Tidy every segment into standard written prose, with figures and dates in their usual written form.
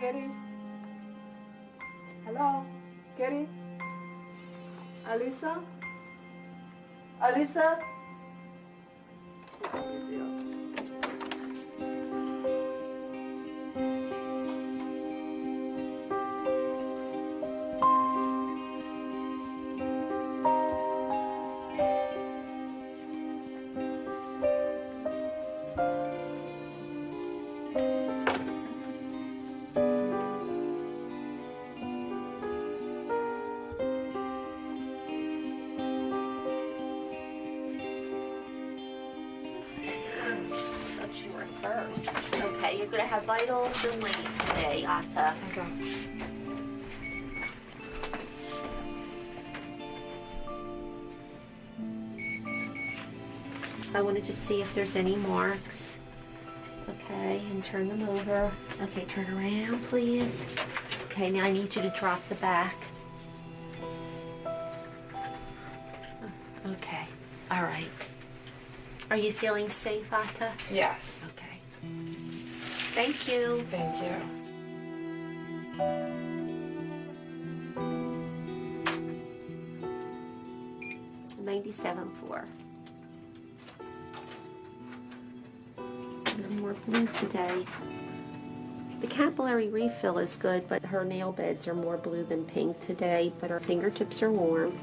Kitty? Hello? Kitty? Alisa? Alisa? She's on video. You were first. Okay, you're gonna have vitals and weight today, Atta. Okay. I want to just see if there's any marks. Okay, and turn them over. Okay, turn around, please. Okay, now I need you to drop the back. Okay, all right. Are you feeling safe, Atta? Yes. Okay. Thank you. Thank you. $97.4. More blue today. The capillary refill is good, but her nail beds are more blue than pink today, but her fingertips are warm.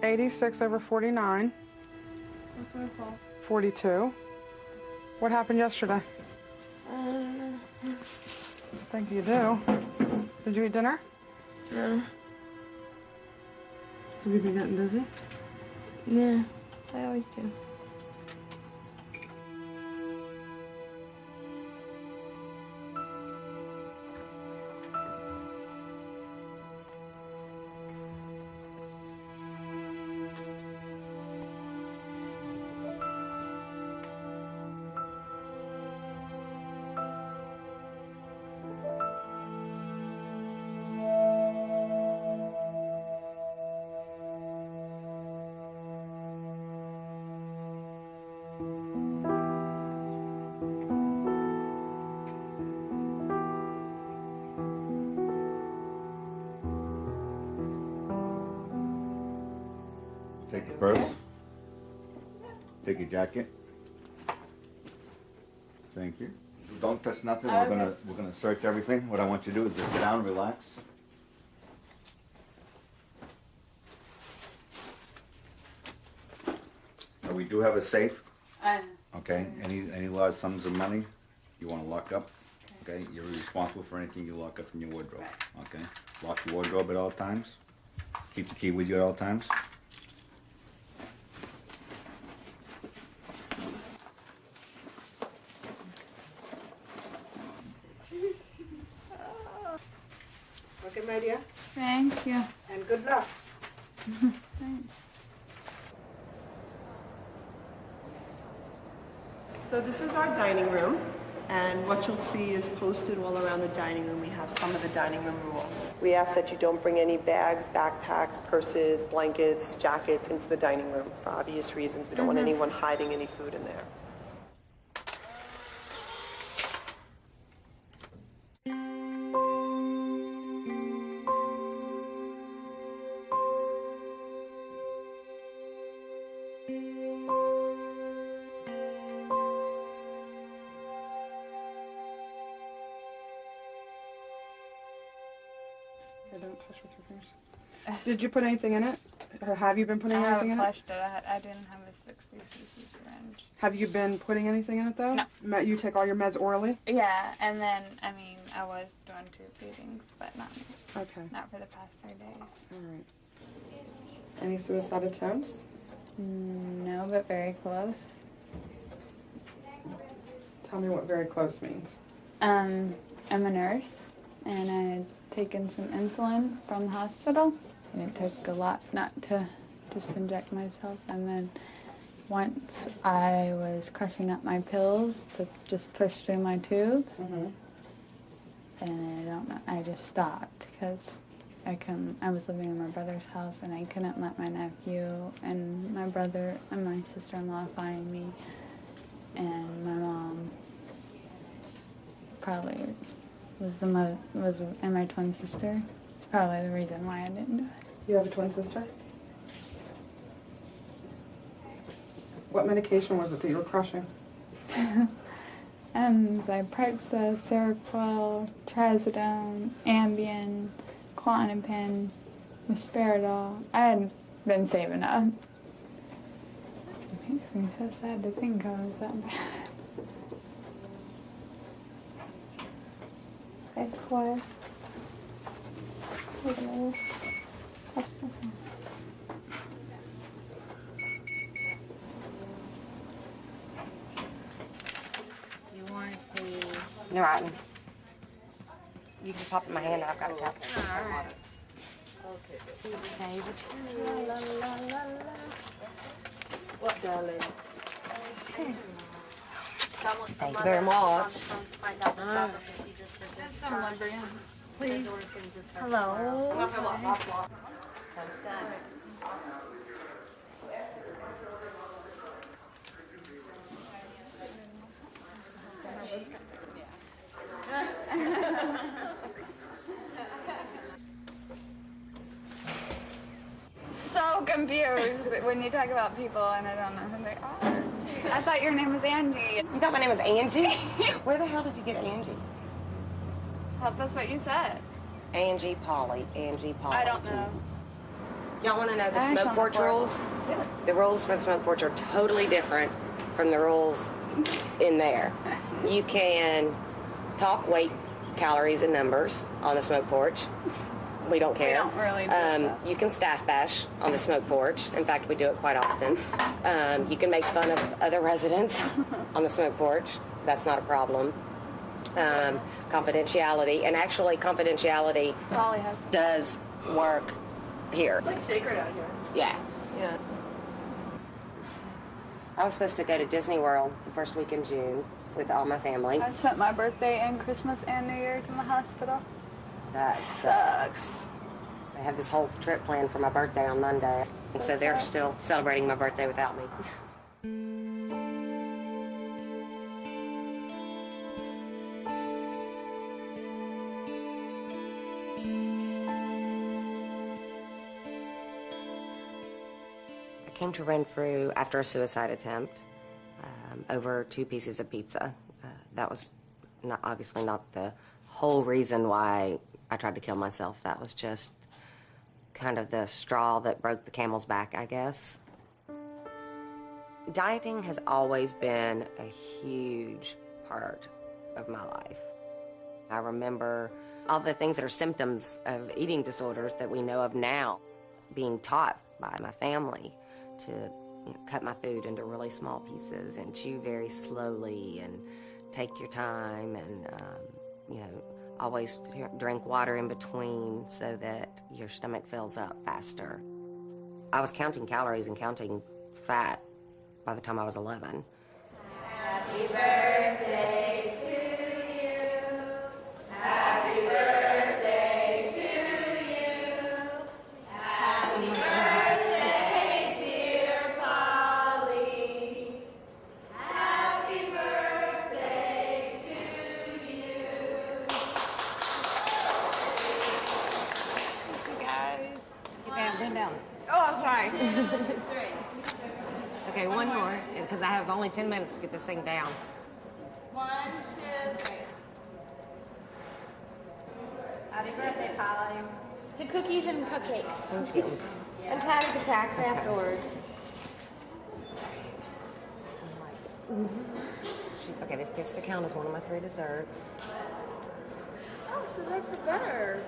(86/49). 42. What happened yesterday? Think you do. Did you eat dinner? No. Have you been getting busy? Yeah, I always do. Take your purse. Take your jacket. Thank you. Don't touch nothing. We're gonna search everything. What I want you to do is just sit down and relax. Now, we do have a safe. Okay. Any large sums of money you want to lock up. Okay. You're responsible for anything you lock up in your wardrobe. Okay. Lock your wardrobe at all times. Keep the key with you at all times. Okay, my dear. Thank you. And good luck. Thanks. So this is our dining room, and what you'll see is posted all around the dining room. We have some of the dining room rules. We ask that you don't bring any bags, backpacks, purses, blankets, jackets into the dining room for obvious reasons. We don't want anyone hiding any food in there. Okay, don't touch with your fingers. Did you put anything in it? Or have you been putting anything in it? I haven't flushed it. I didn't have a 60cc syringe. Have you been putting anything in it though? No. You take all your meds orally? Yeah, and then, I mean, I was doing tube feedings, but not for the past 3 days. Alright. Any suicide attempts? No, but very close. Tell me what very close means. I'm a nurse, and I had taken some insulin from the hospital, and it took a lot not to just inject myself. And then once I was crushing up my pills to just push through my tube, and I don't know, I just stopped because I was living in my brother's house, and I couldn't let my nephew and my brother and my sister-in-law find me. And my mom probably and my twin sister. It's probably the reason why I didn't do it. You have a twin sister? What medication was it that you were crushing? Zyprexa, Seroquel, Trazodone, Ambien, Klonopin, Risperidol. I had been saving up. It makes me so sad to think I was that bad. Equine. You want the... No, right. You can pop in my hand. I've got a cup. All right. Say what you la la la la. What, darling? Thank you very much. Someone bring him, please. Hello. So confused when you talk about people and I don't know who they are. I thought your name was Angie. You thought my name was Angie? Where the hell did you get Angie? Well, that's what you said. Angie Polly. Angie Polly. I don't know. Y'all want to know the I smoke shall porch report. rules? The rules for the smoke porch are totally different from the rules in there. You can talk weight, calories, and numbers on the smoke porch. We don't care. We don't really do that. You can staff bash on the smoke porch. In fact, we do it quite often. You can make fun of other residents on the smoke porch. That's not a problem. Confidentiality, and actually confidentiality Polly has. does work here. It's like sacred out here. Yeah. Yeah. I was supposed to go to Disney World the first week in June with all my family. I spent my birthday and Christmas and New Year's in the hospital. That sucks. I had this whole trip planned for my birthday on Monday, and so they're still celebrating my birthday without me. I came to Renfrew after a suicide attempt over 2 pieces of pizza. That was obviously not the whole reason why I tried to kill myself. That was just kind of the straw that broke the camel's back, I guess. Dieting has always been a huge part of my life. I remember all the things that are symptoms of eating disorders that we know of now being taught by my family to cut my food into really small pieces and chew very slowly and take your time and, always drink water in between so that your stomach fills up faster. I was counting calories and counting fat by the time I was 11. Happy birthday to you. Happy birthday to you. Happy birthday, dear Polly. Happy birthday to you. Bend down. Oh, I'm sorry. 2, 3. Okay, one more, because I have only 10 minutes to get this thing down. 1, 2, 3. Happy birthday, Polly. To cookies and cupcakes. Thank you. And panic attacks afterwards. Okay, this gets to count as one of my 3 desserts. Oh, so that's better.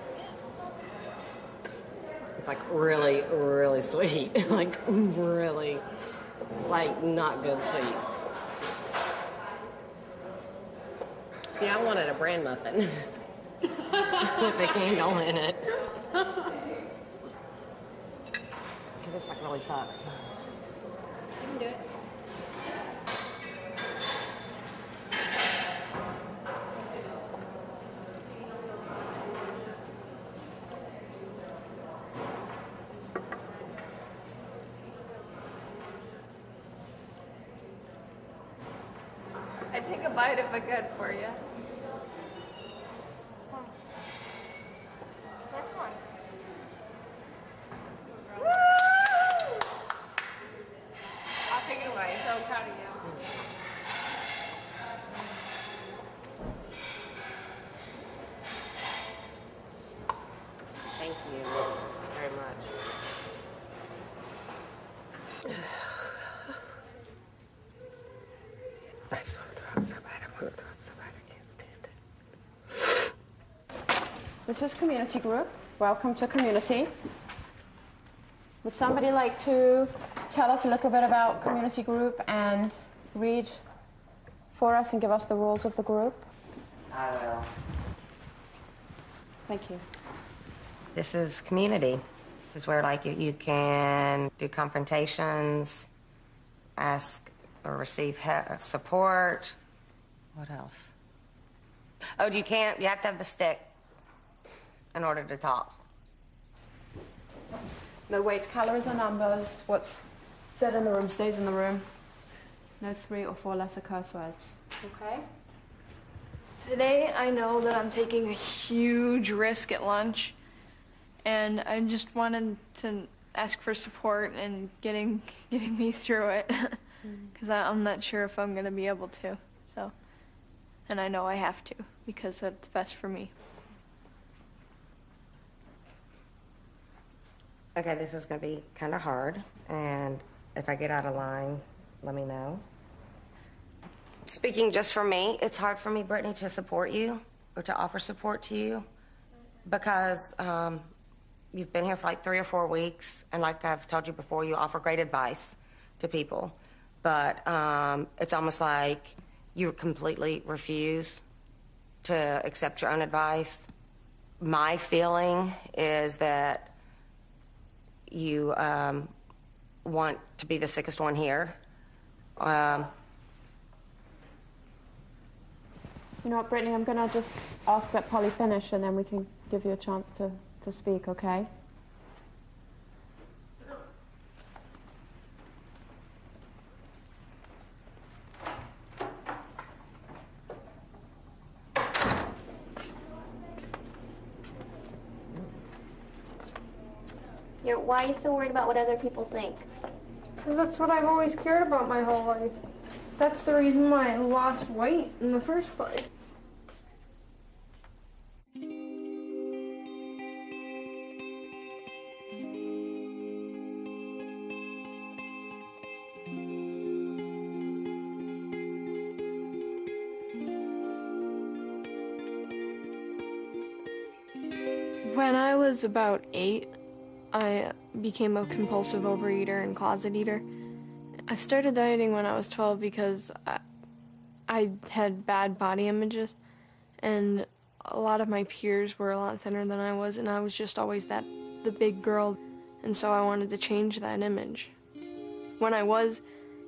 It's like really, really sweet. Like really, like not good sweet. See, I wanted a bran muffin with a candle in it. This like really sucks. You can do it. take a bite if I could for you. Next one. I'll take it away. So proud of you. Thank you very much. I just want to throw up so bad. I want to throw up so bad. I can't stand it. This is community group. Welcome to community. Would somebody like to tell us a little bit about community group and read for us and give us the rules of the group? I will. Thank you. This is community. This is where, like, you can do confrontations, ask or receive support. What else? Oh, you have to have the stick in order to talk. No weights, calories, or numbers. What's said in the room stays in the room. No 3 or 4 letter curse words. Okay? Today, I know that I'm taking a huge risk at lunch, and I just wanted to ask for support and getting me through it, because I'm not sure if I'm going to be able to. So, and I know I have to, because that's best for me. Okay, this is going to be kind of hard, and if I get out of line, let me know. Speaking just for me, it's hard for me, Brittany, to support you or to offer support to you because you've been here for like 3 or 4 weeks, and like I've told you before, you offer great advice to people, but it's almost like you completely refuse to accept your own advice. My feeling is that you want to be the sickest one here. You know what, Brittany, I'm going to just ask that Polly finish, and then we can give you a chance to speak, okay? Why are you so worried about what other people think? Because that's what I've always cared about my whole life. That's the reason why I lost weight in the first place. When I was about 8, I became a compulsive overeater and closet eater. I started dieting when I was 12 because I had bad body images, and a lot of my peers were a lot thinner than I was, and I was just always the big girl, and so I wanted to change that image. When I was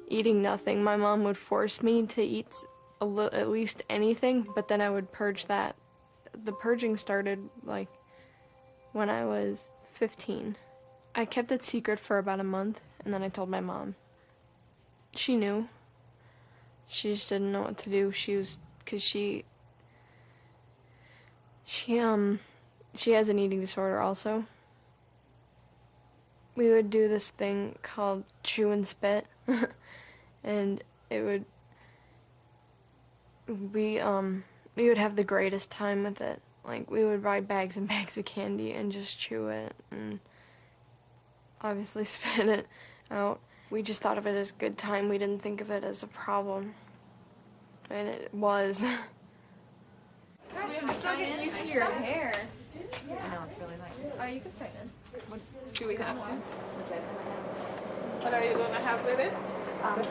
eating nothing, my mom would force me to eat at least anything, but then I would purge that. The purging started like when I was 15. I kept it secret for about a month, and then I told my mom. She knew. She just didn't know what to do. Because she has an eating disorder also. We would do this thing called chew and spit, and we would have the greatest time with it. Like, we would buy bags and bags of candy and just chew it and obviously spit it out. We just thought of it as a good time. We didn't think of it as a problem. And it was. Gosh, I'm still getting used to your hair. I know, it's really nice. Oh, you can tighten. Do we have one? What are you going to have with it?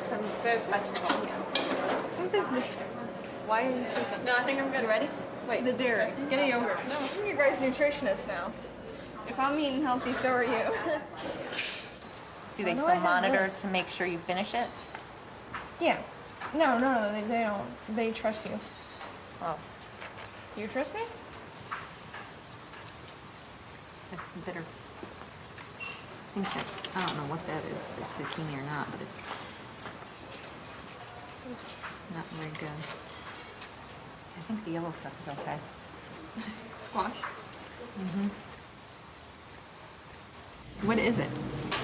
Some vegetables. Yeah. Something's missing. Why are you shaking? No, I think I'm good. You ready? Wait. The dairy. Get a yogurt. No, I'm your guys' nutritionist now. If I'm eating healthy, so are you. Do they still monitor to make sure you finish it? Yeah. No, they don't. They trust you. Oh. Do you trust me? That's bitter. I think that's, I don't know what that is, if it's zucchini or not, but it's Not very good. I think the yellow stuff is okay. Squash. What is it?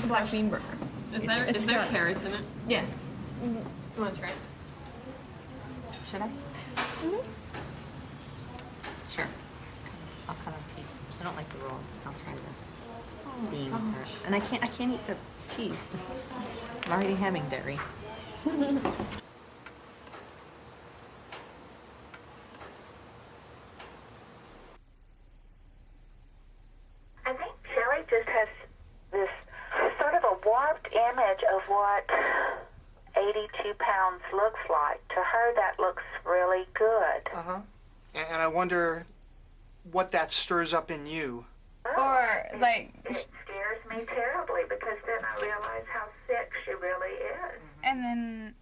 Black bean burger. Is there carrots in it? Yeah. You want to try it? Should I? Sure. I'll cut a piece. I don't like the roll. I'll try the bean part. And I can't eat the cheese. I'm already having dairy. I think Shelley just has this sort of a warped image of what 82 pounds looks like. To her, that looks really good. Uh-huh. And I wonder what that stirs up in you. Or, like... It scares me terribly because then I realize how sick she really is. And then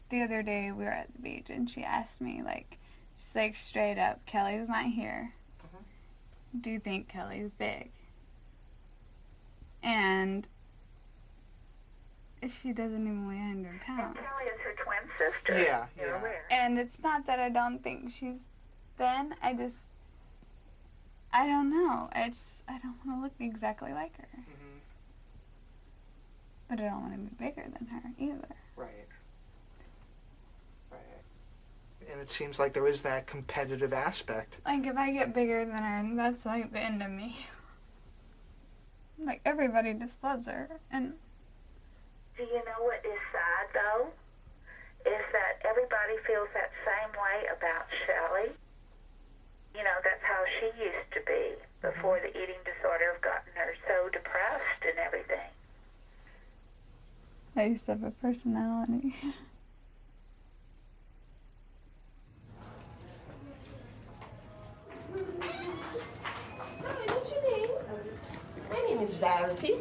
the other day we were at the beach and she asked me, like, just like straight up, Kelly's not here. Do you think Kelly's big? And she doesn't even weigh 100 pounds. And Kelly is her twin sister. Yeah, You're yeah. aware. And it's not that I don't think she's thin, I don't know. I don't want to look exactly like her. But I don't want to be bigger than her either. Right. And it seems like there is that competitive aspect. Like, if I get bigger than her, that's like the end of me. Like, everybody just loves her, and... Do you know what is sad, though? Is that everybody feels that same way about Shelley. You know, that's how she used to be before the eating disorder have gotten her so depressed and everything. I used to have a personality. Hi, what's your name? My name is Verity,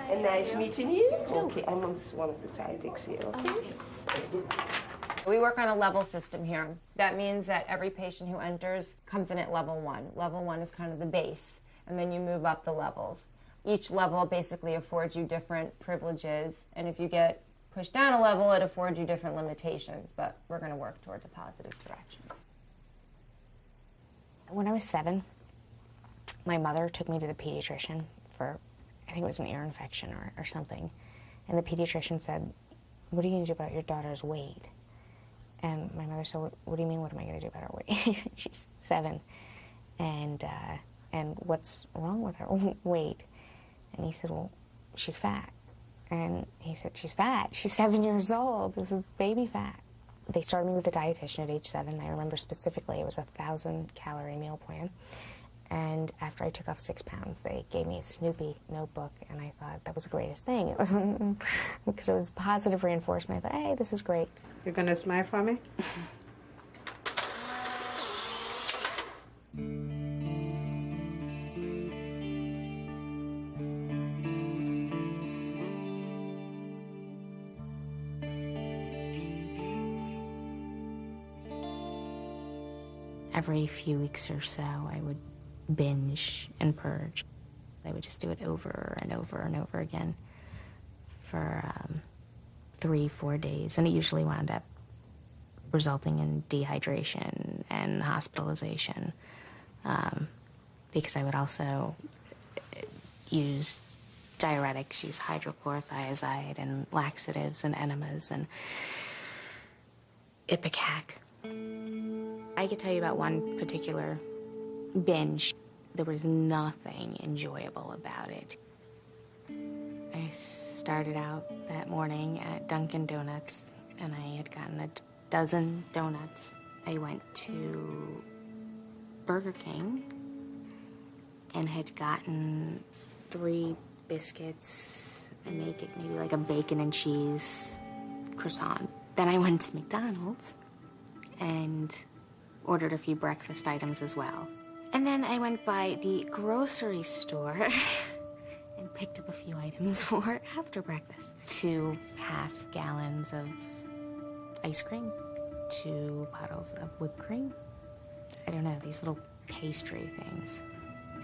and nice meeting you. Okay, I'm one of the sidekicks here, okay? We work on a level system here. That means that every patient who enters comes in at level 1. Level 1 is kind of the base, and then you move up the levels. Each level basically affords you different privileges, and if you get pushed down a level, it affords you different limitations, but we're going to work towards a positive direction. When I was 7, my mother took me to the pediatrician for, I think it was an ear infection or something, and the pediatrician said, "What are you going to do about your daughter's weight?" And my mother said, "What do you mean, what am I going to do about her weight?" She's 7. And what's wrong with her weight? And he said, "Well, she's fat." And he said, "She's fat. She's 7 years old. This is baby fat." They started me with a dietitian at age 7. I remember specifically it was a 1,000-calorie meal plan. And after I took off 6 pounds, they gave me a Snoopy notebook, and I thought that was the greatest thing. It was because it was positive reinforcement. I thought, hey, this is great. You're gonna smile for me? Every few weeks or so, I would binge and purge. I would just do it over and over and over again for 3-4 days, and it usually wound up resulting in dehydration and hospitalization, because I would also use diuretics, use hydrochlorothiazide and laxatives and enemas and Ipecac. I could tell you about one particular binge. There was nothing enjoyable about it. I started out that morning at Dunkin' Donuts, and I had gotten a dozen donuts. I went to Burger King and had gotten 3 biscuits and maybe like a bacon and cheese croissant. Then I went to McDonald's and ordered a few breakfast items as well. And then I went by the grocery store and picked up a few items for after breakfast. 2 half-gallons of ice cream, 2 bottles of whipped cream. I don't know, these little pastry things.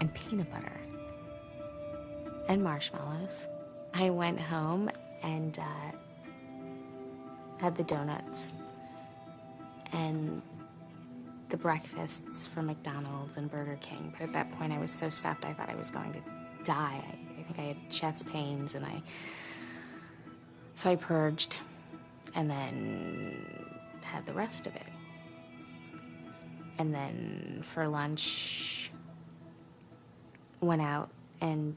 And peanut butter. And marshmallows. I went home and had the donuts and the breakfasts from McDonald's and Burger King. But at that point, I was so stuffed, I thought I was going to die. I think I had chest pains, and so I purged, and then had the rest of it. And then for lunch, went out and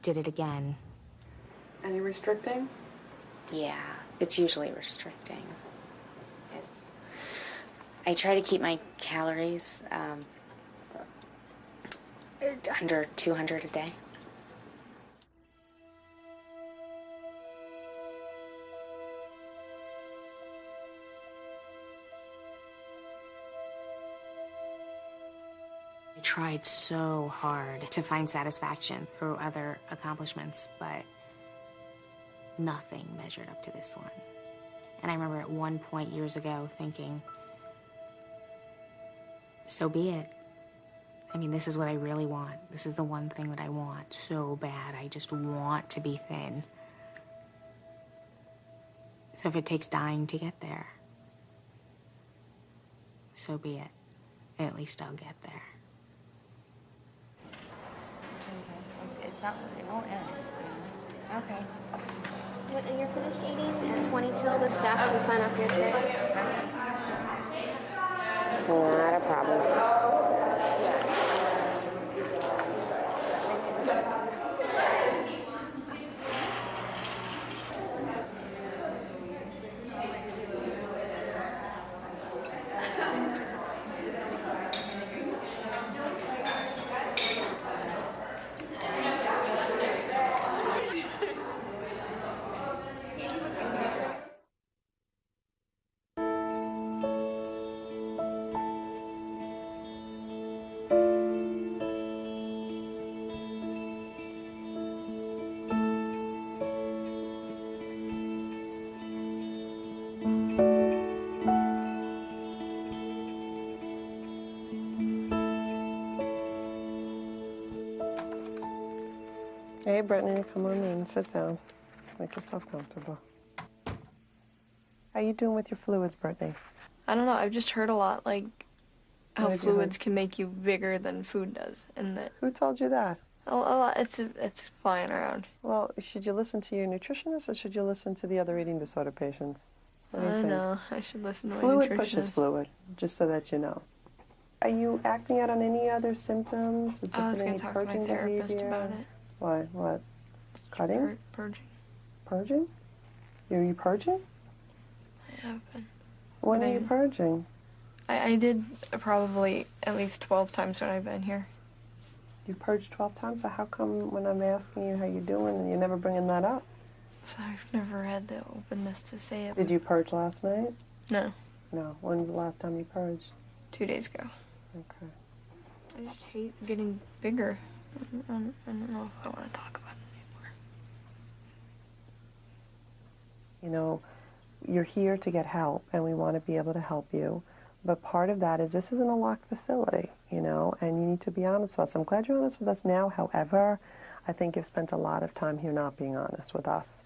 did it again. Any restricting? Yeah, it's usually restricting. I try to keep my calories under 200 a day. I tried so hard to find satisfaction through other accomplishments, but nothing measured up to this one. And I remember at one point years ago thinking, so be it. I mean, this is what I really want. This is the one thing that I want so bad. I just want to be thin. So if it takes dying to get there, so be it. At least I'll get there. It's not, it won't end. Okay. When you're finished eating at 20 till, the staff can sign up your check. Not a problem. Hey, Brittany, come on in. Sit down. Make yourself comfortable. How you doing with your fluids, Brittany? I don't know. I've just heard a lot, like, how What have you fluids can make you bigger than food does, and that. Who told you that? A lot. It's flying around. Well, should you listen to your nutritionist or should you listen to the other eating disorder patients? What do you I think? know. I should listen to my Fluid nutritionist. pushes fluid, just so that you know. Are you acting out on any other symptoms? Has there I was been going any to talk to my purging therapist behavior? about it. Why? What? Cutting? Purging. Purging? Are you purging? I have been. When But are you purging? I did probably at least 12 times when I've been here. You purged 12 times, so how come when I'm asking you how you're doing and you're never bringing that up? So I've never had the openness to say it. Did you purge last night? No. No. When was the last time you purged? 2 days ago. Okay. I just hate getting bigger. I don't know if I want to talk about it anymore. You know, you're here to get help, and we want to be able to help you. But part of that is this isn't a locked facility, you know, and you need to be honest with us. I'm glad you're honest with us now. However, I think you've spent a lot of time here not being honest with us.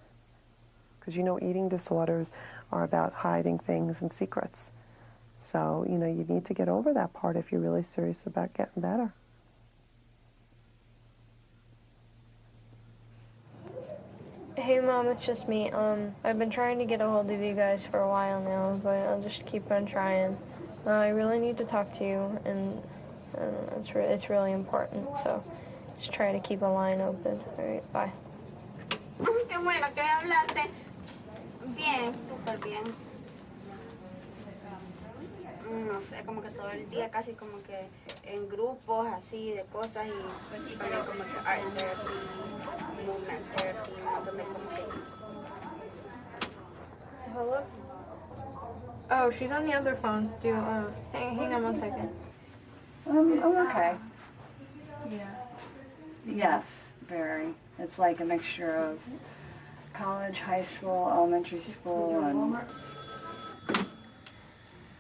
Because, you know, eating disorders are about hiding things and secrets. So, you know, you need to get over that part if you're really serious about getting better. Hey Mom, it's just me. I've been trying to get a hold of you guys for a while now, but I'll just keep on trying. I really need to talk to you, and it's really important. So just try to keep a line open. All right, bye. Qué bueno que hablaste. Bien, súper bien. No sé, como que todo el día casi como que en grupos así de cosas y pues también como que art therapy, movement therapy, un montón de como que... Hello? Oh, she's on the other phone. Do hang on 1 second. I'm okay. Yeah. Yes, very. It's like a mixture of college, high school, elementary school, and...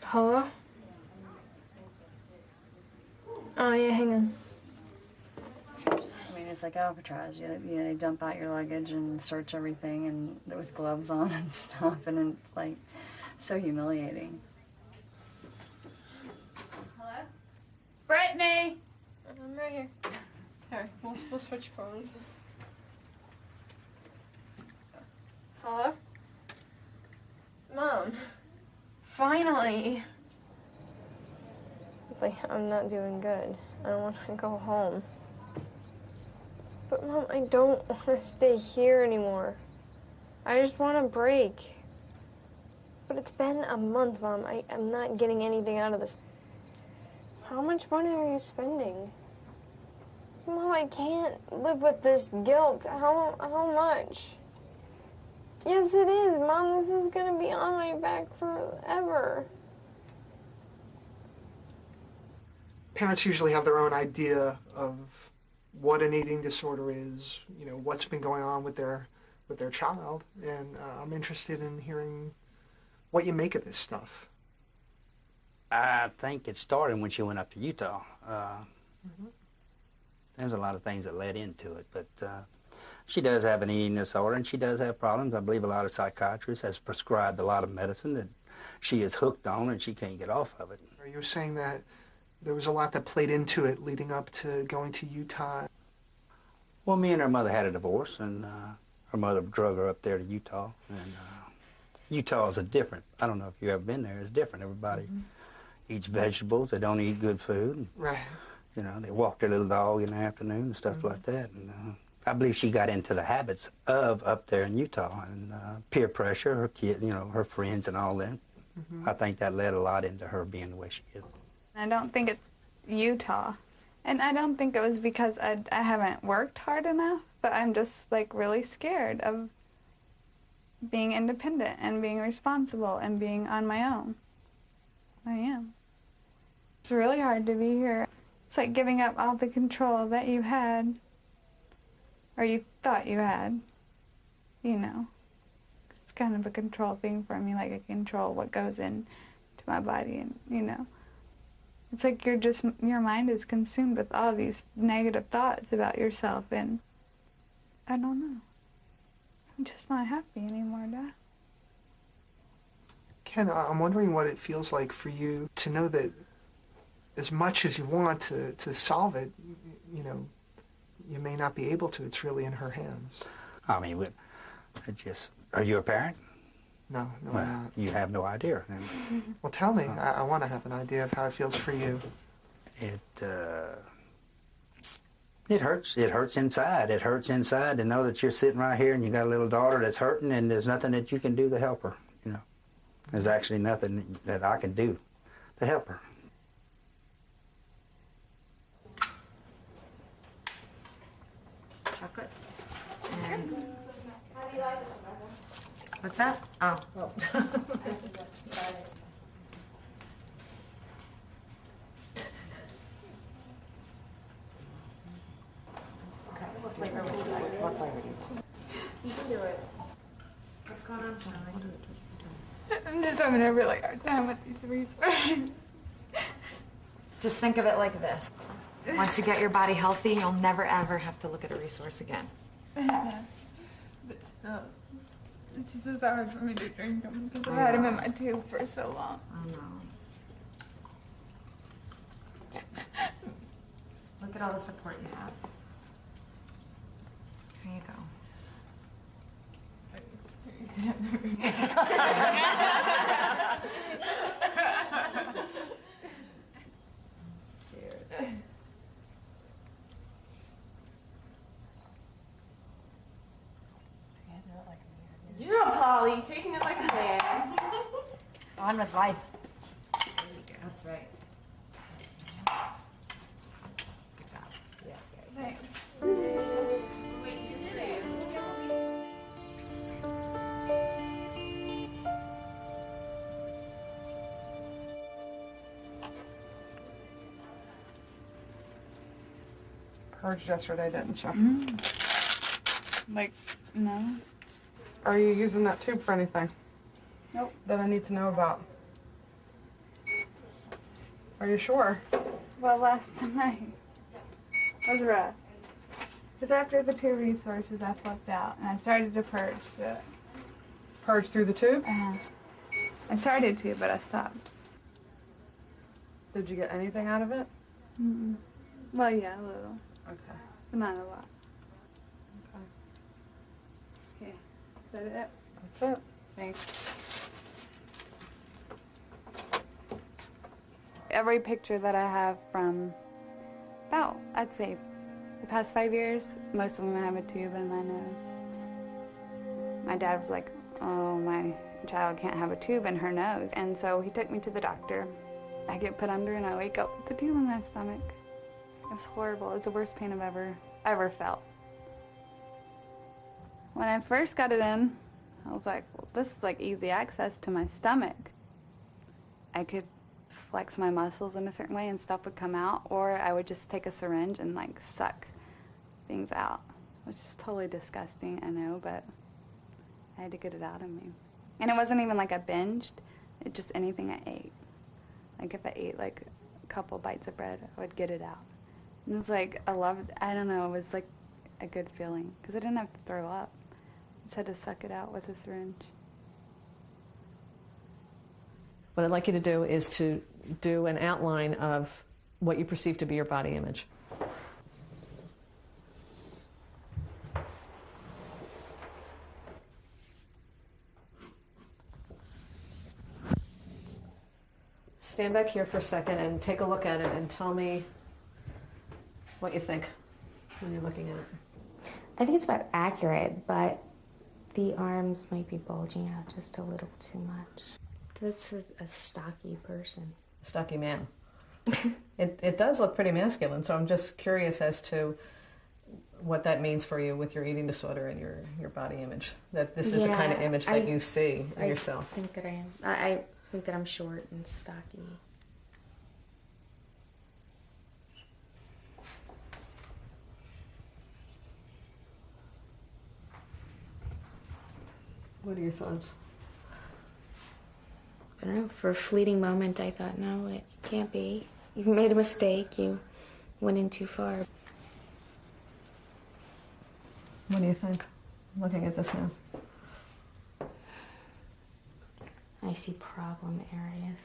Hello? Oh yeah, hang on. I mean, it's like Alcatraz. They dump out your luggage and search everything, and with gloves on and stuff, and it's like so humiliating. I'm right here. Sorry, we'll switch phones. Hello? Mom. Finally. Like, I'm not doing good. I don't want to go home. But Mom, I don't want to stay here anymore. I just want a break. But it's been a month, Mom. I'm not getting anything out of this. How much money are you spending? Mom, I can't live with this guilt. How much? Yes, it is, Mom. This is gonna be on my back forever. Parents usually have their own idea of what an eating disorder is, you know, what's been going on with their child, and I'm interested in hearing what you make of this stuff. I think it started when she went up to Utah. There's a lot of things that led into it, but she does have an eating disorder, and she does have problems. I believe a lot of psychiatrists has prescribed a lot of medicine that she is hooked on, and she can't get off of it. Are you saying that there was a lot that played into it leading up to going to Utah? Well, me and her mother had a divorce, and her mother drug her up there to Utah, and Utah is different. I don't know if you've ever been there. It's different. Everybody eats vegetables. They don't eat good food. Right. You know, they walk their little dog in the afternoon and stuff like that. And I believe she got into the habits of up there in Utah, and peer pressure, her kid, you know, her friends and all that. I think that led a lot into her being the way she is. I don't think it's Utah. And I don't think it was because I haven't worked hard enough, but I'm just like really scared of being independent and being responsible and being on my own. I am. It's really hard to be here. It's like giving up all the control that you had, or you thought you had, you know. It's kind of a control thing for me, like I control what goes into my body, and, you know. It's like your mind is consumed with all these negative thoughts about yourself, and I don't know. I'm just not happy anymore, Dad. Ken, I'm wondering what it feels like for you to know that as much as you want to solve it, you know, you may not be able to. It's really in her hands. I mean, are you a parent? No, well, I'm not. You have no idea. Well, tell me. I want to have an idea of how it feels for you. It hurts. It hurts inside. It hurts inside to know that you're sitting right here and you got a little daughter that's hurting, and there's nothing that you can do to help her. You know, there's actually nothing that I can do to help her. Chocolate. And what's that? Oh. What flavor would you like? What flavor do you want? You can do it. What's going on, Charlie? I'm just having a really hard time with these resources. Just think of it like this. Once you get your body healthy, you'll never ever have to look at a resource again. It's just hard for me to drink them because I've had them in my tube for so long. I know. Look at all the support you have. Here you go. Yeah, Polly, taking it like a man. On with life. That's right. Good job. Yeah. Thanks. Purged yesterday, didn't you? Like, no. Are you using that tube for anything? Nope. That I need to know about? Are you sure? Well, last night was rough. Because after the two resources, I flipped out and I started to purge through it. Purge through the tube? I started to, but I stopped. Did you get anything out of it? Mm-mm. Well, yeah, a little. Okay. But not a lot. Okay. Okay. Is that it? That's it. Thanks. Every picture that I have from about, I'd say, the past 5 years, most of them have a tube in my nose. My dad was like, oh, my child can't have a tube in her nose. And so he took me to the doctor. I get put under and I wake up with the tube in my stomach. It was horrible. It's the worst pain I've ever felt. When I first got it in, I was like, well, this is like easy access to my stomach. I could flex my muscles in a certain way and stuff would come out, or I would just take a syringe and like suck things out, which is totally disgusting, I know, but I had to get it out of me. And it wasn't even like I binged, it just anything I ate. Like if I ate like a couple bites of bread, I would get it out. And it was like, I don't know, it was like a good feeling, because I didn't have to throw up. I just had to suck it out with a syringe. What I'd like you to do is to do an outline of what you perceive to be your body image. Stand back here for a second and take a look at it and tell me what you think when you're looking at it. I think it's about accurate, but the arms might be bulging out just a little too much. That's a stocky person. Stocky man. It does look pretty masculine, so I'm just curious as to what that means for you with your eating disorder and your body image. That this is the kind of image that you see in yourself. I think that I am. I think that I'm short and stocky. What are your thoughts? I don't know, for a fleeting moment I thought, no, it can't be. You've made a mistake, you went in too far. What do you think, looking at this now? I see problem areas.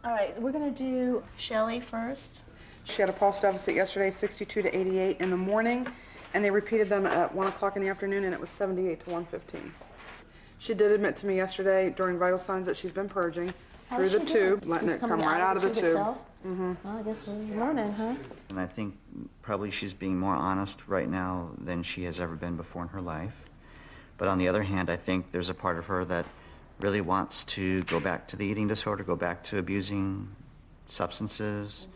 All right, we're gonna do Shelly first. She had a pulse deficit yesterday, 62 to 88 in the morning, and they repeated them at 1 o'clock in the afternoon, and it was 78 to 115. She did admit to me yesterday during vital signs that she's been purging through the tube, letting it come right out of the tube. Well, I guess we're learning, huh? And I think probably she's being more honest right now than she has ever been before in her life. But on the other hand, I think there's a part of her that really wants to go back to the eating disorder, go back to abusing substances.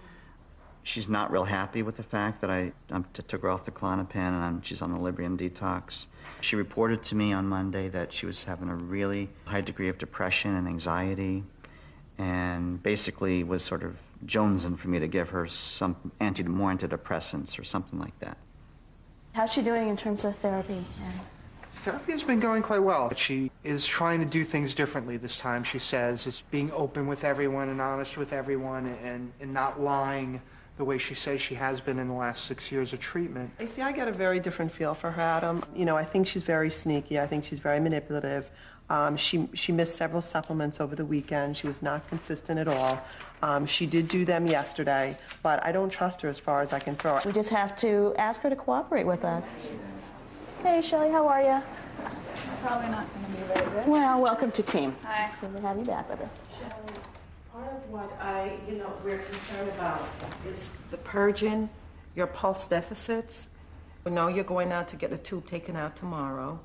She's not real happy with the fact that I took her off the Klonopin and she's on the Librium detox. She reported to me on Monday that she was having a really high degree of depression and anxiety, and basically was sort of jonesing for me to give her some more antidepressants or something like that. How's she doing in terms of therapy? Therapy has been going quite well. She is trying to do things differently this time, she says. It's being open with everyone and honest with everyone and not lying the way she says she has been in the last 6 years of treatment. You see, I get a very different feel for her, Adam. You know, I think she's very sneaky. I think she's very manipulative. She missed several supplements over the weekend. She was not consistent at all. She did do them yesterday, but I don't trust her as far as I can throw her. We just have to ask her to cooperate with us. Hey, Shelly, how are you? Probably not going to be very good. Well, welcome to team. Hi. It's good to have you back with us. Shelly, part of what we're concerned about is the purging, your pulse deficits. We know you're going out to get the tube taken out tomorrow,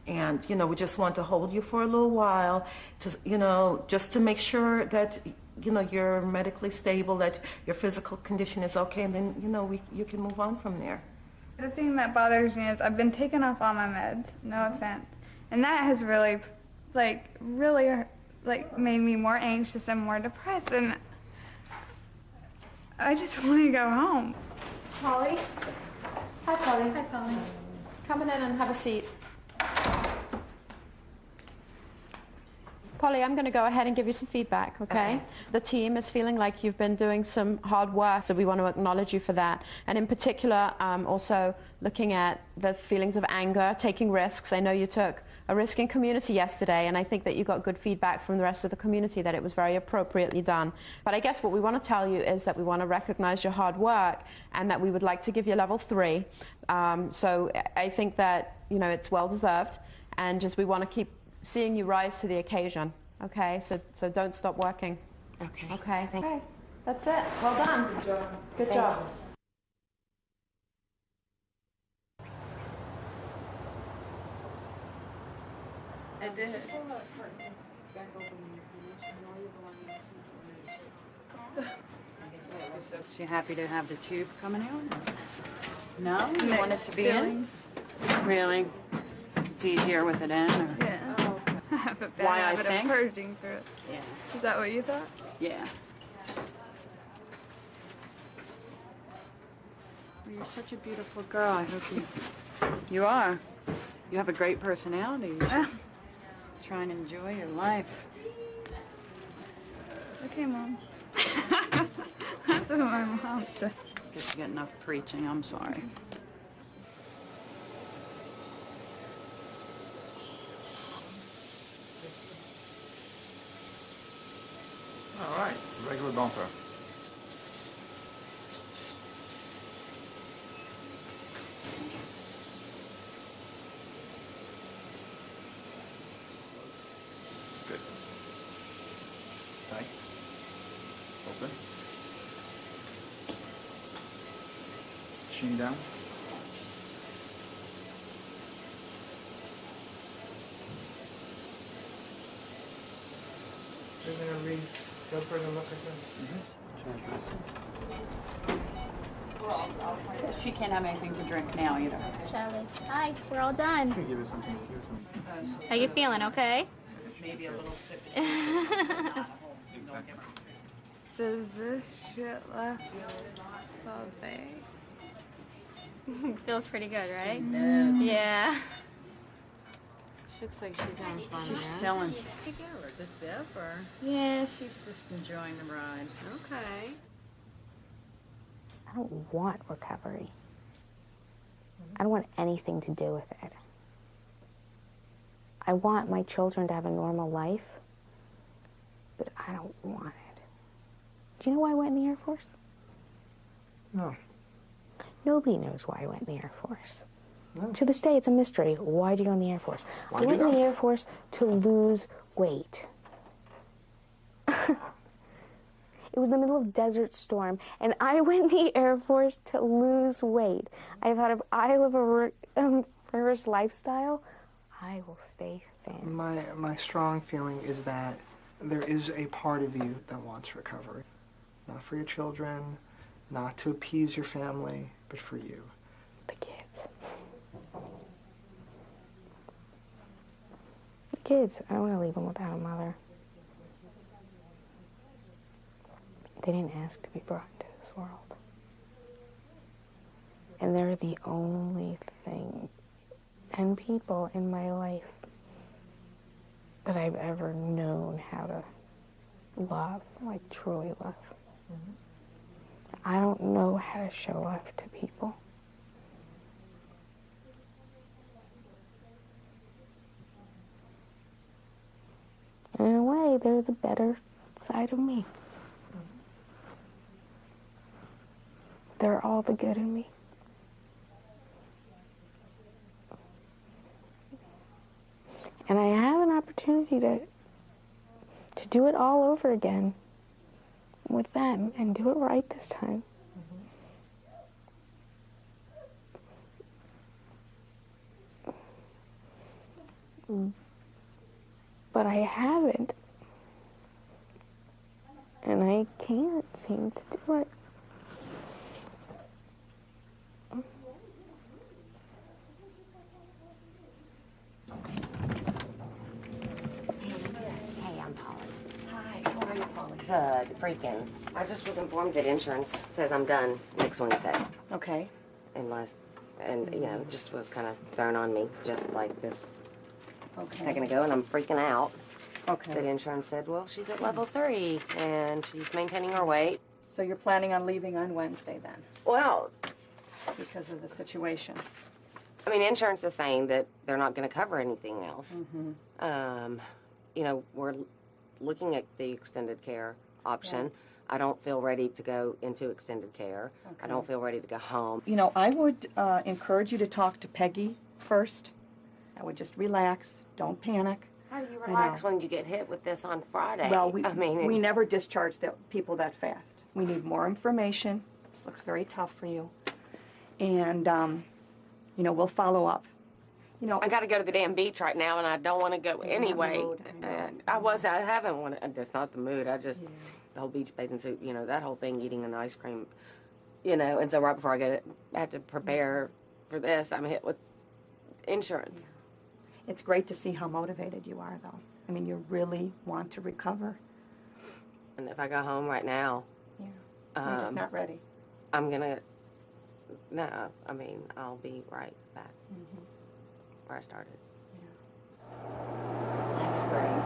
And, you know, we just want to hold you for a little while to, you know, just to make sure that, you know, you're medically stable, that your physical condition is okay, and then, you know, you can move on from there. The thing that bothers me is I've been taking off all my meds, no offense, and that has really, made me more anxious and more depressed, and I just want to go home. Polly? Hi, Polly. Hi, Polly. Come on in and have a seat. Polly, I'm going to go ahead and give you some feedback, okay? The team is feeling like you've been doing some hard work, so we want to acknowledge you for that. And in particular, also looking at the feelings of anger, taking risks. I know you took a risk in community yesterday, and I think that you got good feedback from the rest of the community that it was very appropriately done. But I guess what we want to tell you is that we want to recognize your hard work and that we would like to give you level 3. So I think that, you know, it's well deserved, and just we want to keep seeing you rise to the occasion, okay? So don't stop working. Okay. Okay. Okay. That's it. Well done. Good job. Good job. I did. So she happy to have the tube coming out? No? You Mixed want it to be feelings. in? Really? It's easier with it in? Or? Yeah. I have a bad Why I habit think? of purging through it. Yeah. Is that what you thought? Yeah. Well, you're such a beautiful girl. I hope you are. You have a great personality. You should try and enjoy your life. Okay, Mom. That's what my mom said. Guess you get enough preaching. I'm sorry. All right, regular bumper. Good. Tight. Open. Chin down. They're going to read Guilford and look at this. She can't have anything to drink now either. Charlie. Hi, we're all done. Give it some. How you feeling, okay? Maybe a little sip. Does this shit left all day? Feels pretty good, right? Yes. Yeah. She looks like she's having fun. She's chilling. Just there for. Yeah, she's just enjoying the ride. Okay. I don't want recovery. I don't want anything to do with it. I want my children to have a normal life, but I don't want it. Do you know why I went in the Air Force? No. Nobody knows why I went in the Air Force. No. To this day, it's a mystery. Why did you go in the Air Force? I Why'd you went in go? the Air Force to lose weight. It was the middle of Desert Storm, and I went in the Air Force to lose weight. I thought if I live a rigorous lifestyle, I will stay thin. My strong feeling is that there is a part of you that wants recovery. Not for your children, not to appease your family, but for you. The kids. The kids. I don't want to leave them without a mother. They didn't ask to be brought into this world. And they're the only thing and people in my life that I've ever known how to love, like truly love. I don't know how to show love to people. And in a way, they're the better side of me. They're all the good in me. And I have an opportunity to do it all over again with them and do it right this time. But I haven't. And I can't seem to do it. Hey, I'm Polly. Hi, how are you, Polly? Good, freaking. I just was informed that insurance says I'm done next Wednesday. Okay. And you know, just was kind of thrown on me just like this Okay. a second ago, and I'm freaking out. Okay. That insurance said, well, she's at level 3, and she's maintaining her weight. So you're planning on leaving on Wednesday then? Well, because of the situation. I mean, insurance is saying that they're not going to cover anything else. Mm-hmm. You know, we're looking at the extended care option. Yeah. I don't feel ready to go into extended care. Okay. I don't feel ready to go home. You know, I would encourage you to talk to Peggy first. I would just relax. Don't panic. How do you relax when you get hit with this on Friday? Well, we never discharge the people that fast. We need more information. This looks very tough for you. And, you know, we'll follow up. You know, I got to go to the damn beach right now, and I don't want to go anyway. I haven't wanted. That's not the mood. I just the whole beach bathing suit. You know, that whole thing, eating an ice cream. You know, and so right before I have to prepare for this, I'm hit with insurance. It's great to see how motivated you are, though. I mean, you really want to recover. And if I go home right now, You're just not ready. I'm gonna. No, I mean, I'll be right back where I started. That's great.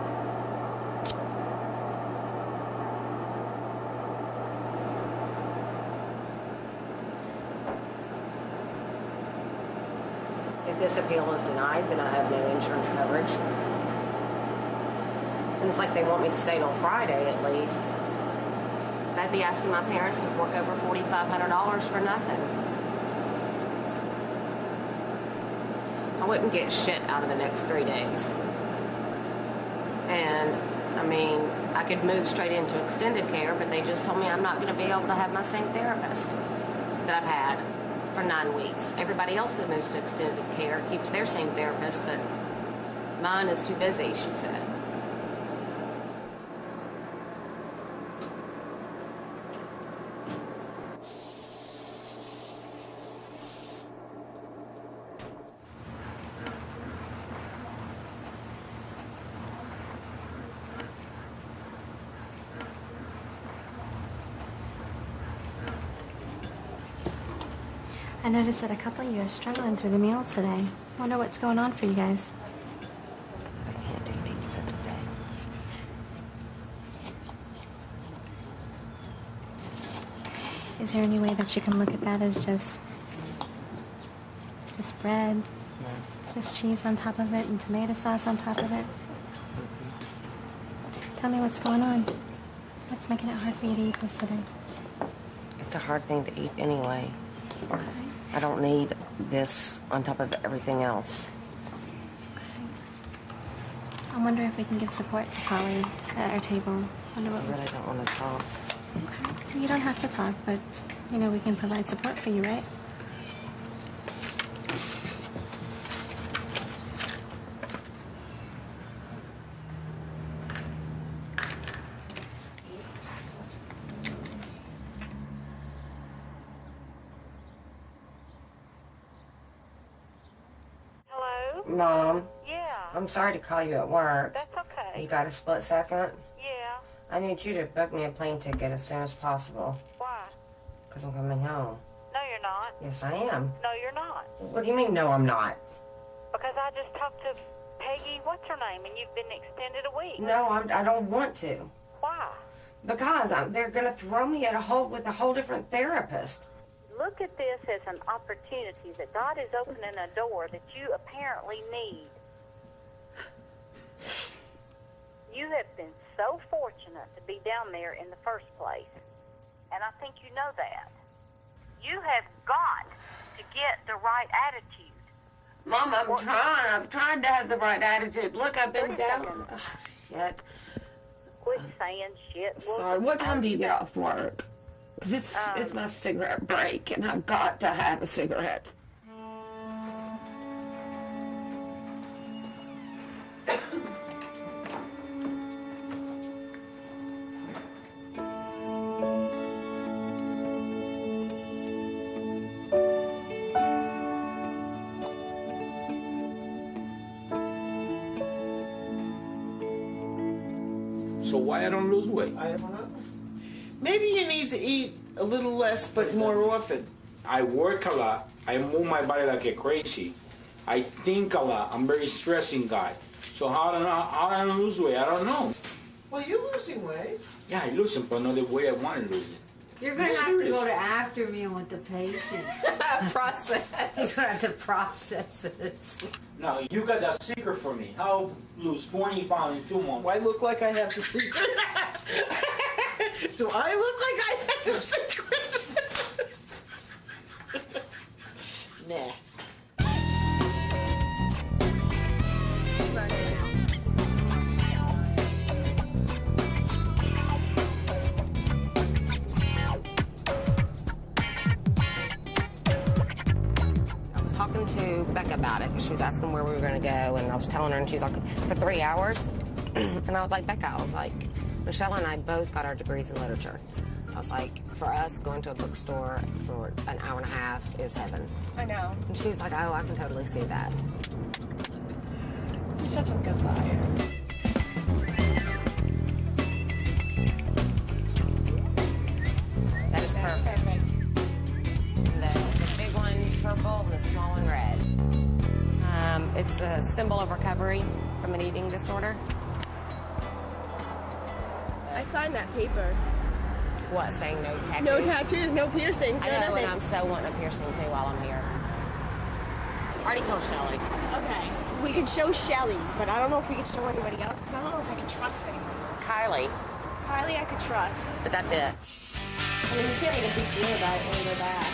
If this appeal is denied, then I have no insurance coverage. And it's like they want me to stay till Friday at least. I'd be asking my parents to fork over $4,500 for nothing. I wouldn't get shit out of the next 3 days. And, I mean, I could move straight into extended care, but they just told me I'm not going to be able to have my same therapist that I've had for 9 weeks. Everybody else that moves to extended care keeps their same therapist, but mine is too busy, she said. I noticed that a couple of you are struggling through the meals today. Wonder what's going on for you guys. Is there any way that you can look at that as just bread, just cheese on top of it, and tomato sauce on top of it? Tell me what's going on. What's making it hard for you to eat this today? It's a hard thing to eat anyway. I don't need this on top of everything else. I wonder if we can give support to Polly at our table. Wonder what I really don't want to talk. You don't have to talk, but, you know, we can provide support for you, right? Mom? Yeah. I'm sorry to call you at work. That's okay. You got a split second? Yeah. I need you to book me a plane ticket as soon as possible. Why? Because I'm coming home. No, you're not. Yes, I am. No, you're not. What do you mean, no, I'm not? Because I just talked to Peggy, what's her name, and you've been extended a week. No, I don't want to. Why? Because they're going to throw me at with a whole different therapist. Look at this as an opportunity that God is opening a door that you apparently need. You have been so fortunate to be down there in the first place, and I think you know that. You have got to get the right attitude. Mom, I'm trying. I've tried to have the right attitude. Look, I've been down. Oh, shit. Quit saying shit. Sorry, what time do you get off work? Because it's my cigarette break, and I've got to have a cigarette. So why I don't lose weight? I don't know. Maybe you need to eat a little less, but more often. I work a lot. I move my body like a crazy. I think a lot. I'm very stressing guy. So how do I lose weight? I don't know. Well, you're losing weight. Yeah, I lose it, but not the way I want to lose it. You're going to have to go to afternoon with the patients. Process. He's going to have to process this. Now, you got that secret for me. How lose 40 pounds in 2 months? Well, I look like I have the secret. Do I look like I have the secret? Nah. Talking to Becca about it because she was asking where we were going to go, and I was telling her, and she's like, for 3 hours? And I was like, Becca, I was like, Michelle and I both got our degrees in literature. I was like, for us, going to a bookstore for an hour and a half is heaven. I know. And she's like, oh, I can totally see that. You're such a good liar. That is perfect. The big one purple and the small one red. It's the symbol of recovery from an eating disorder. I signed that paper. What, saying no tattoos? No tattoos, no piercings, I no know, nothing. and I'm so wanting a piercing too while I'm here. Already told Shelly. Okay, we could show Shelly, but I don't know if we could show anybody else because I don't know if I can trust anyone. Kylie. Kylie, I could trust. But that's it. I mean, you can't make a big deal about it when they're back.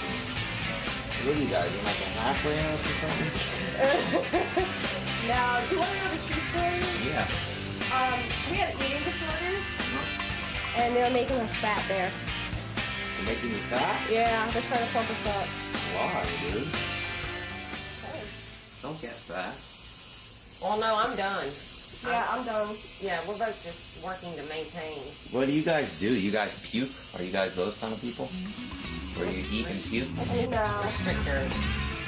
What are you guys, in like a halfway house or something? Now, do you want to know the true story? Yeah. We had eating disorders, and they were making us fat there. You're making me fat? Yeah, they're trying to pump us up. Why, dude? Don't get fat. Well, no, I'm done. Yeah, I'm done. Yeah, we're both just working to maintain. What do you guys do? You guys puke? Are you guys those kind of people? Where you eat and puke? No. Restrictors.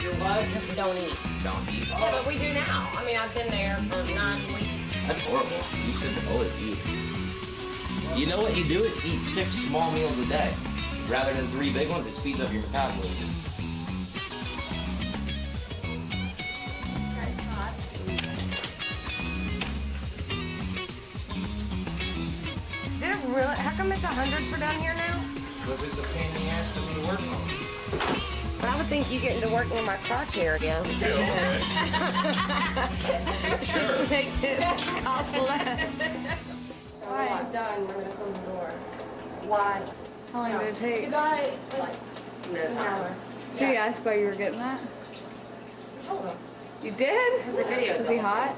You're what? Just don't eat. Don't eat? Yeah, but we do now. I mean, I've been there for 9 weeks. That's horrible. You shouldn't always eat. You know what you do is eat 6 small meals a day. Rather than 3 big ones, it speeds up your metabolism. Did it really? How come it's 100 for down here now? Because it's a pain in the ass for me to work on. But I would think you getting to work in my crotch area. Sure. Makes it cost less. Why? It's done. We're gonna close the door. Why? How long did it take? You got it like an hour. Did he ask why you were getting that? I told him. You did? The video Was he hot?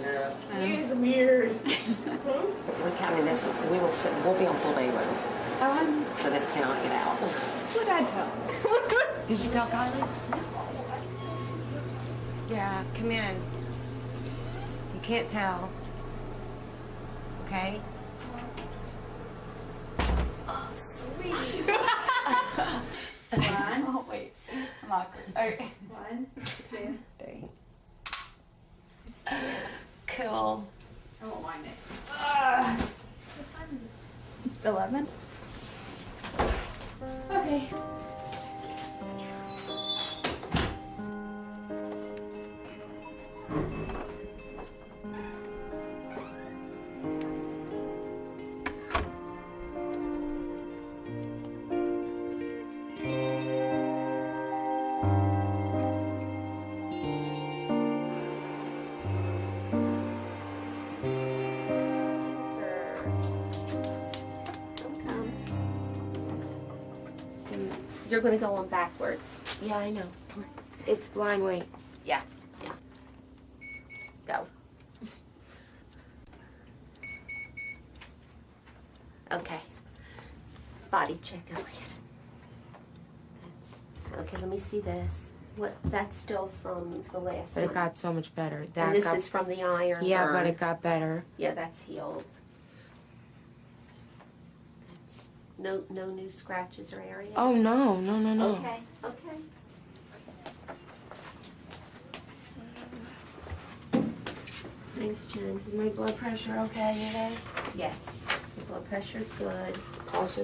Yeah. He is weird. If we counting this, we'll be on full day road. So this cannot get out. What'd I tell? Did you tell Kylie? Yeah, come in. You can't tell. Okay? Oh, sweet. One. Oh, wait. I'm awkward. Okay. 1, 2, 3. Cool. I won't wind it. What time is it? 11. Okay. You're gonna go on backwards. Yeah, I know. Come on. It's blind weight. Yeah. Yeah. Go. Okay. Body check, Elliot. Okay, let me see this. What? That's still from the last But one. it got so much better. And this is from the iron Yeah, burn. but it got better. Yeah, that's healed. That's no new scratches or areas? Oh, no, no, no, no. Okay, okay. Thanks, Jen. My blood pressure okay today? Yes. Your blood pressure's good.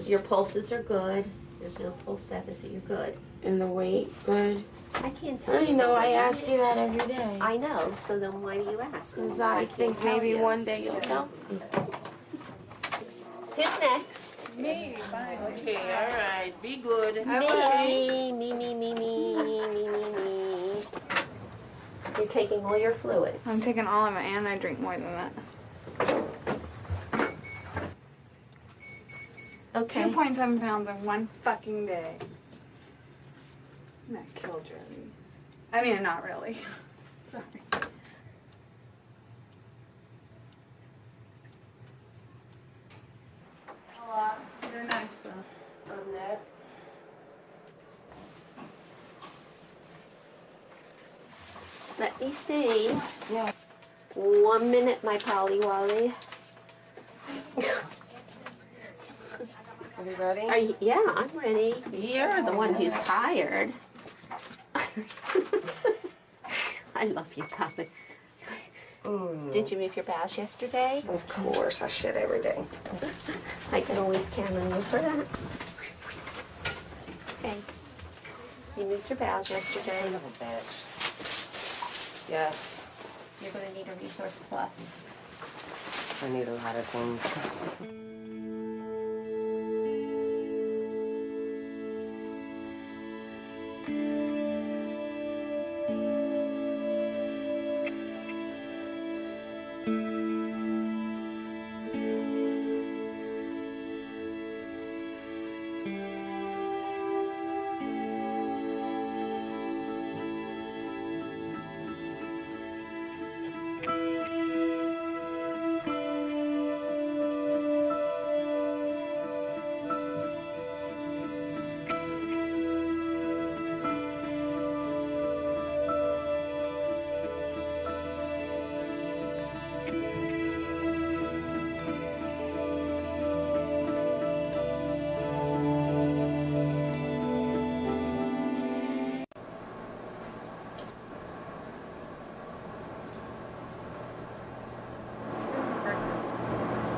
Your pulses are good. There's no pulse deficit. You're good. And the weight good? I can't tell I you. know, about I that. ask you that every day. I know, so then why do you ask? Because Well, I can't think tell maybe you. one day you'll tell me. Who's next? Me, fine. Okay, all right. Be good. Me. You're taking all your fluids. I'm taking all of it and I drink more than that. Okay. 2.7 pounds in one fucking day. And that killed Joey. I mean, not really. Sorry. You're nice though. On that. Let me see. Yeah. 1 minute, my Polly Wally. Are you ready? Are you, yeah, I'm ready. You're the one who's tired. I love you, Polly. Did you move your bowels yesterday? Of course, I shit every day. I can always count on you for that. Okay. You moved your bowels yesterday. Son of a bitch. Yes. You're going to need a Resource Plus. I need a lot of things.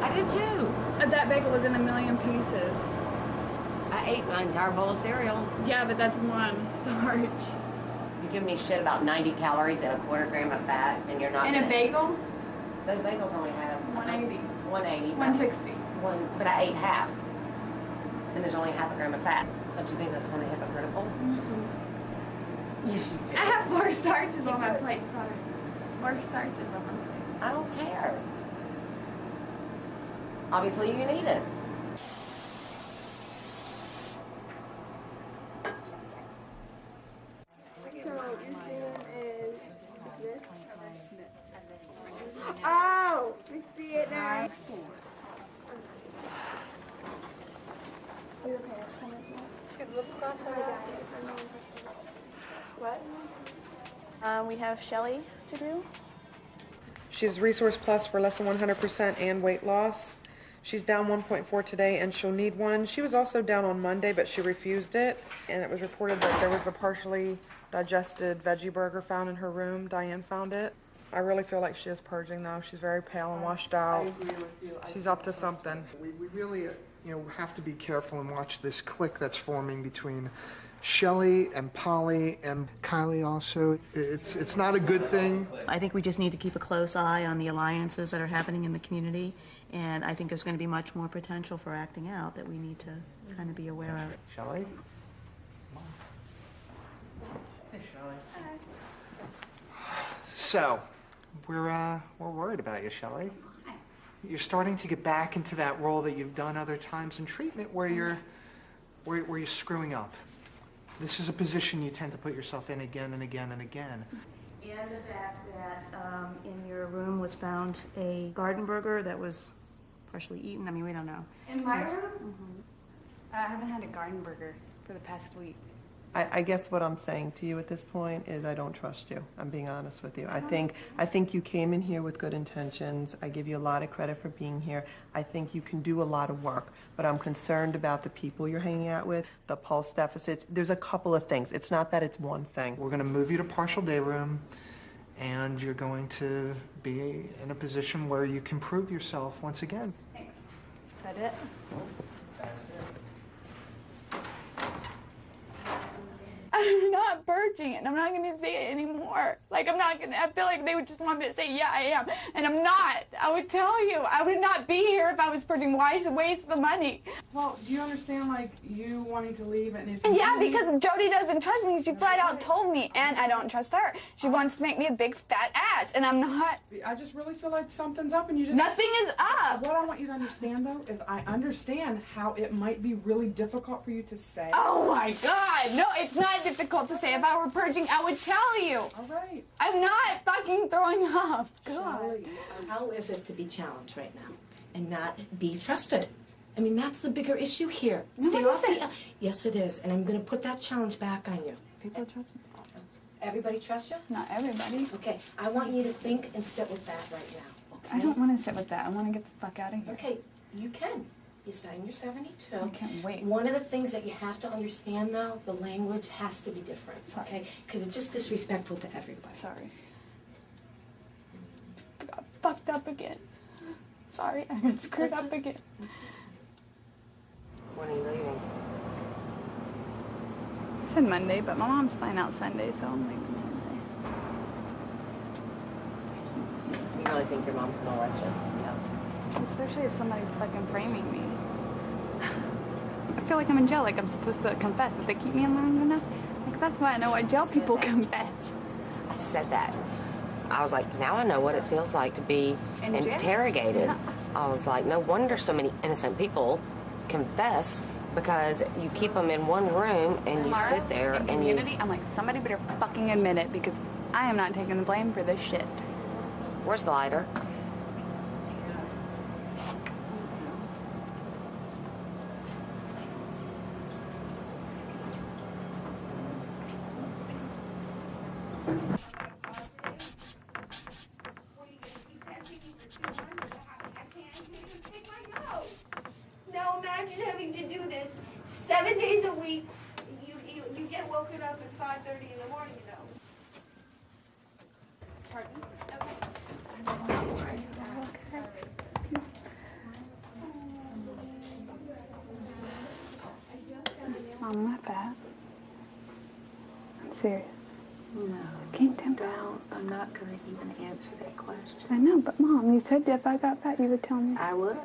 I did too. That bagel was in a million pieces. I ate my entire bowl of cereal. Yeah, but that's one starch. You give me shit about 90 calories and a quarter gram of fat, and you're not In a gonna- bagel? Those bagels only have 180. 180. 160. But I ate half. And there's only half a gram of fat. Don't you think that's kind of hypocritical? Yes, you do. I have 4 starches on my plate, sorry. 4 starches on my plate. I don't care. Obviously, you need it. Oh, we see it now. What? We have Shelly to do. She's Resource Plus for less than 100% and weight loss. She's down 1.4 today and she'll need one. She was also down on Monday, but she refused it. And it was reported that there was a partially digested veggie burger found in her room. Diane found it. I really feel like she is purging though. She's very pale and washed out. I agree with you. She's up to something. We really, have to be careful and watch this clique that's forming between Shelly and Polly and Kylie also. It's not a good thing. I think we just need to keep a close eye on the alliances that are happening in the community, and I think there's going to be much more potential for acting out that we need to kind of be aware of. Shelly? So, we're worried about you, Shelly. You're starting to get back into that role that you've done other times in treatment where you're screwing up. This is a position you tend to put yourself in again and again and again. And the fact that in your room was found a garden burger that was partially eaten. I mean, we don't know. In my room? I haven't had a garden burger for the past week. I guess what I'm saying to you at this point is I don't trust you. I'm being honest with you. I think you came in here with good intentions. I give you a lot of credit for being here. I think you can do a lot of work, but I'm concerned about the people you're hanging out with, the pulse deficits. There's a couple of things. It's not that it's one thing. We're going to move you to partial day room, and you're going to be in a position where you can prove yourself once again. Thanks. Is that it? I'm not purging it, and I'm not going to say it anymore. Like, I'm not going to, I feel like they would just want me to say, yeah, I am, and I'm not. I would tell you, I would not be here if I was purging. Why waste the money? Well, do you understand, like, you wanting to leave and if Yeah, because Jody doesn't trust me. She flat out told me, and I don't trust her. She wants to make me a big fat ass, and I'm not. I just really feel like something's up and you just... Nothing is up! What I want you to understand, though, is I understand how it might be really difficult for you to say. Oh my God! No, it's not difficult to say. If I were purging, I would tell you. All right. I'm not fucking throwing up. God. How is it to be challenged right now and not be trusted? I mean, that's the bigger issue here. No, Stay it off isn't. the... Yes, it is, and I'm going to put that challenge back on you. People trust me. Everybody trust you? Not everybody. Okay, I want you to think and sit with that right now, okay? I don't want to sit with that. I want to get the fuck out of here. Okay, you can. You sign your 72. I can't wait. One of the things that you have to understand, though, the language has to be different, okay? Because it's just disrespectful to everybody. Sorry. I got fucked up again. Sorry, I got screwed up again. When are you leaving? I said Monday, but my mom's flying out Sunday, so I'm leaving Sunday. You really think your mom's gonna let you? Yeah. Especially if somebody's fucking framing me. I feel like I'm in jail, like I'm supposed to confess if they keep me in long enough. Like, that's why I know why jail people confess. I said that. I was like, now I know what it feels like to be In jail? interrogated. I was like, no wonder so many innocent people confess, because you keep them in one room and you sit there in and community, I'm like, somebody better fucking admit it, because I am not taking the blame for this shit. Where's the lighter? Now imagine having to do this 7 days a week. You get woken up at 5:30 in the morning, you know. Pardon? Mom, I'm not fat. I'm serious. No. I can't tempt Don't. I'm not going to even answer that question. I know, but Mom, you said if I got fat, you would tell me. I would.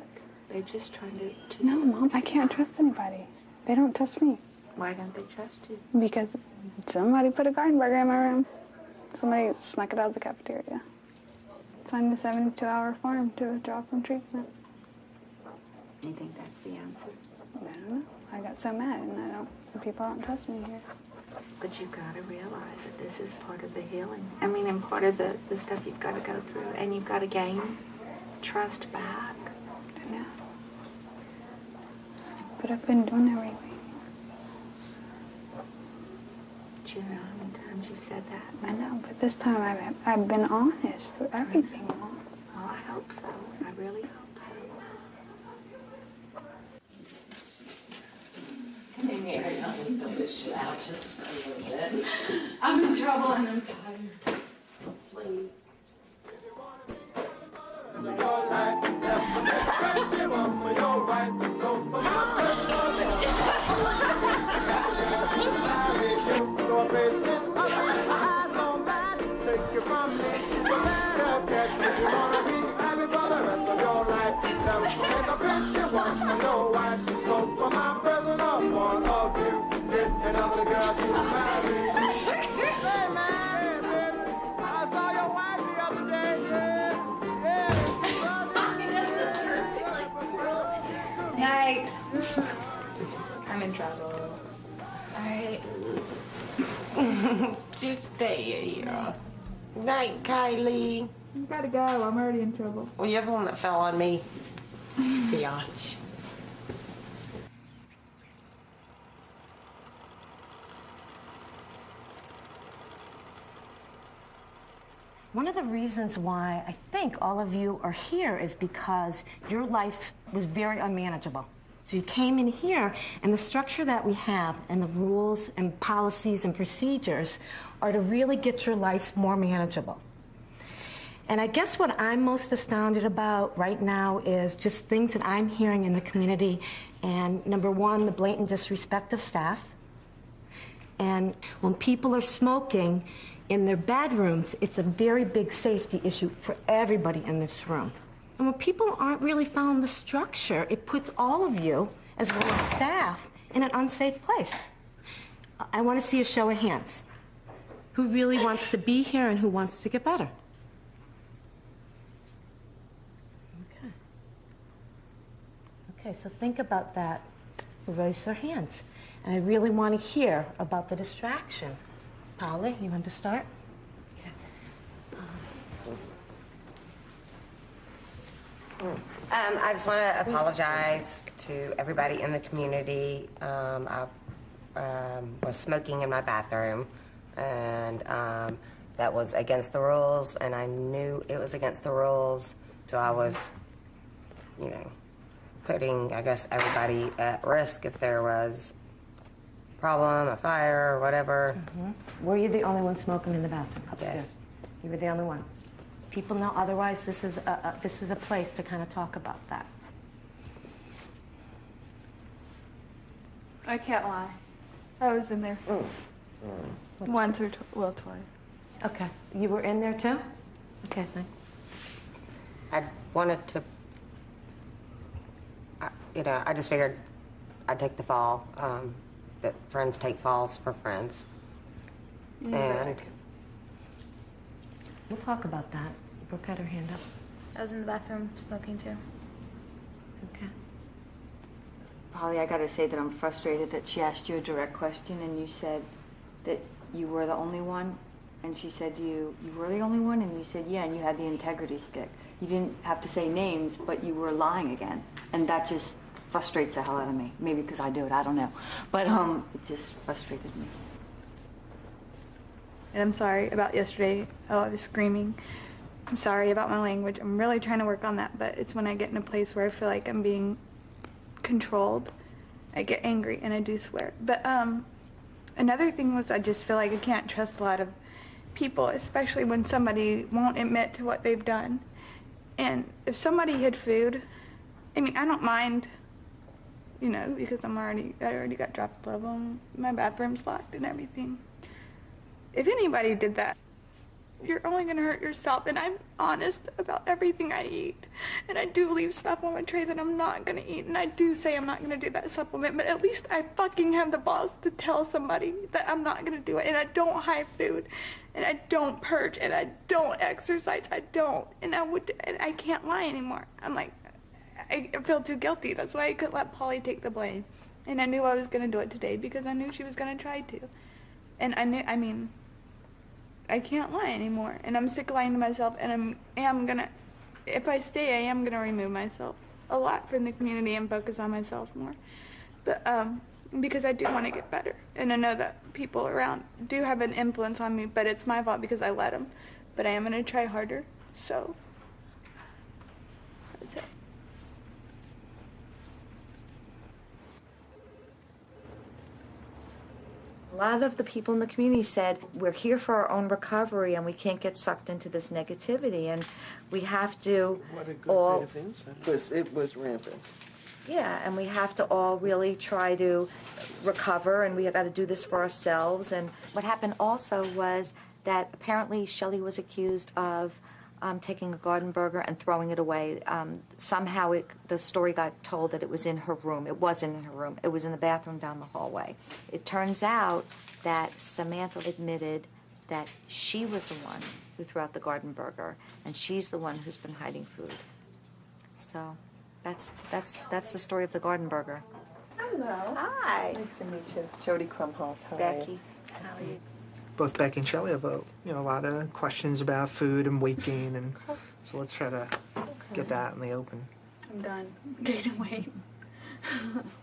They're just trying to... No, Mom, I can't trust anybody. They don't trust me. Why don't they trust you? Because somebody put a garden burger in my room. Somebody snuck it out of the cafeteria. Signed the 72-hour form to withdraw from treatment. You think that's the answer? I don't know. I got so mad, and the people don't trust me here. But you've got to realize that this is part of the healing. I mean, and part of the stuff you've got to go through. And you've got to gain trust back. I know. But I've been doing everything. Do you know how many times you've said that? I know, but this time I've been honest through everything, Mom. Oh, I hope so. I really hope so. Hey, Mary, help me fill this shit out just for a little bit. I'm in trouble and I'm tired. Please. Night. I'm in trouble. Alright. Just stay here. Night, Kylie. You gotta go. I'm already in trouble. Well, you're the one that fell on me. Biatch. One of the reasons why I think all of you are here is because your life was very unmanageable. So you came in here, and the structure that we have and the rules and policies and procedures are to really get your life more manageable. And I guess what I'm most astounded about right now is just things that I'm hearing in the community. And number one, the blatant disrespect of staff. And when people are smoking in their bedrooms, it's a very big safety issue for everybody in this room. And when people aren't really following the structure, it puts all of you, as well as staff, in an unsafe place. I want to see a show of hands. Who really wants to be here and who wants to get better? Okay. Okay, so think about that. Who raised their hands? And I really want to hear about the distraction. Polly, you want to start? I just want to apologize to everybody in the community. I was smoking in my bathroom, and that was against the rules, and I knew it was against the rules, so I was, you know, putting, I guess, everybody at risk if there was a problem, a fire, or whatever. Were you the only one smoking in the bathroom upstairs? Yes. You were the only one. People know otherwise. This is a place to kind of talk about that. I can't lie. I was in there once or twice. Okay. You were in there too? Okay, thanks. I wanted to, you know, I just figured I'd take the fall. That friends take falls for friends. And we'll talk about that. Brooke had her hand up. I was in the bathroom smoking too. Okay. Polly, I gotta say that I'm frustrated that she asked you a direct question and you said that you were the only one, and she said you were the only one, and you said yeah, and you had the integrity stick. You didn't have to say names, but you were lying again, and that just frustrates the hell out of me. Maybe because I do it, I don't know. But it just frustrated me. And I'm sorry about yesterday. I was screaming. I'm sorry about my language. I'm really trying to work on that, but it's when I get in a place where I feel like I'm being controlled, I get angry and I do swear. But another thing was I just feel like I can't trust a lot of people, especially when somebody won't admit to what they've done. And if somebody hid food, I mean, I don't mind, you know, because I already got dropped level and my bathroom's locked and everything. If anybody did that, you're only gonna hurt yourself, and I'm honest about everything I eat. And I do leave stuff on my tray that I'm not gonna eat, and I do say I'm not gonna do that supplement, but at least I fucking have the balls to tell somebody that I'm not gonna do it, and I don't hide food, and I don't purge, and I don't exercise, I don't, and I can't lie anymore. I'm like, I feel too guilty. That's why I couldn't let Polly take the blame. And I knew I was gonna do it today because I knew she was gonna try to. And I can't lie anymore, and I'm sick of lying to myself, and if I stay, I am gonna remove myself a lot from the community and focus on myself more. But, because I do want to get better, and I know that people around do have an influence on me, but it's my fault because I let them. But I am gonna try harder, so that's it. A lot of the people in the community said, we're here for our own recovery and we can't get sucked into this negativity, and we have to What a good all, bit of insight. Because it was rampant. yeah, and we have to all really try to recover, and we have got to do this for ourselves. And what happened also was that apparently Shelley was accused of taking a garden burger and throwing it away. Somehow the story got told that it was in her room. It wasn't in her room. It was in the bathroom down the hallway. It turns out that Samantha admitted that she was the one who threw out the garden burger, and she's the one who's been hiding food. So that's the story of the garden burger. Hello. Hi. Nice to meet you. Jody Krumholtz. How are Becky, you? how are you? Both Becky and Shelley have a lot of questions about food and weight gain, and so let's try to get that in the open. I'm done gaining weight.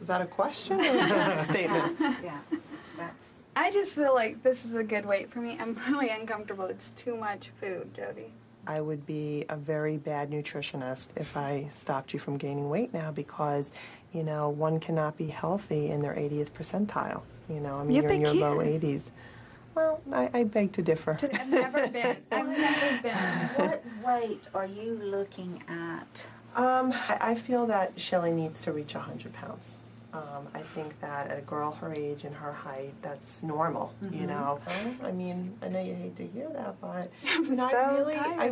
Is that a question or is that a statement? Yeah, that's I just feel like this is a good weight for me. I'm really uncomfortable. It's too much food, Jody. I would be a very bad nutritionist if I stopped you from gaining weight now because, you know, one cannot be healthy in their 80th percentile. You know, I mean, you're in your low 80s. Well, I beg to differ. I've never been. I've never been. What weight are you looking at? I feel that Shelly needs to reach 100 pounds. I think that at a girl her age and her height, that's normal, you know. I mean, I know you hate to hear that, but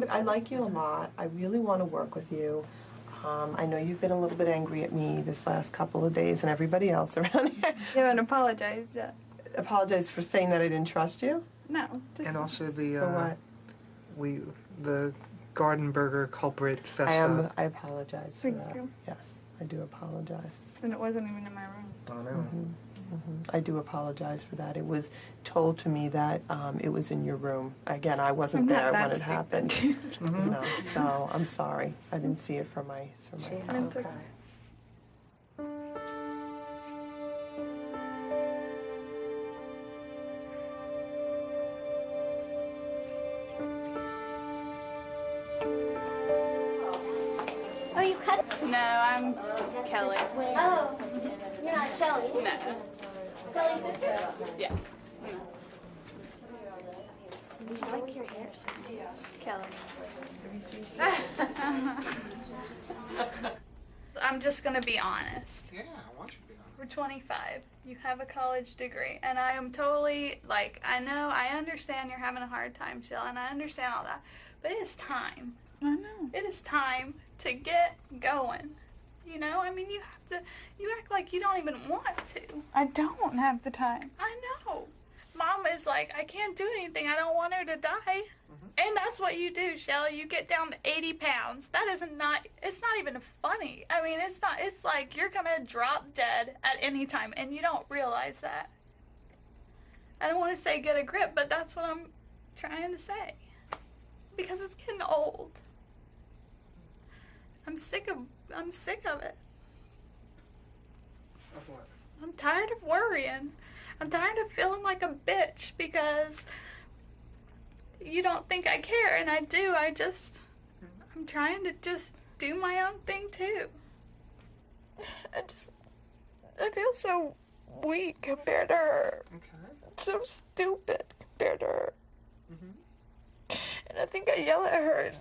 I like you a lot. I really want to work with you. I know you've been a little bit angry at me this last couple of days and everybody else around here. You haven't apologized yet. Apologize for saying that I didn't trust you? No. Just And also the For what? the Garden Burger culprit festa. I apologize for Thank that. you. Yes, I do apologize. And it wasn't even in my room. I know. I do apologize for that. It was told to me that it was in your room. Again, I wasn't I'm not there that when it stupid. happened. You know, so I'm sorry. I didn't see it for myself. It's okay. Oh, you cut? No, I'm Kelly. Oh, you're not Shelly? No. Shelly's sister? Yeah. I like your hair. Kelly. I'm just gonna be honest. Yeah, I want you to be honest. We're 25. You have a college degree, and I am totally like I understand you're having a hard time, Shell, and I understand all that, but it is time. I know. It is time to get going. You know, I mean, you act like you don't even want to. I don't have the time. I know. Mom is like, I can't do anything. I don't want her to die. And that's what you do, Shelly. You get down to 80 pounds. That is not, it's not even funny. I mean, it's like you're going to drop dead at any time, and you don't realize that. I don't want to say get a grip, but that's what I'm trying to say. Because it's getting old. I'm sick of it. Of what? I'm tired of worrying. I'm tired of feeling like a bitch because you don't think I care, and I do. I'm trying to just do my own thing too. I feel so weak compared to her. Okay. So stupid compared to her. And I think I yell at her and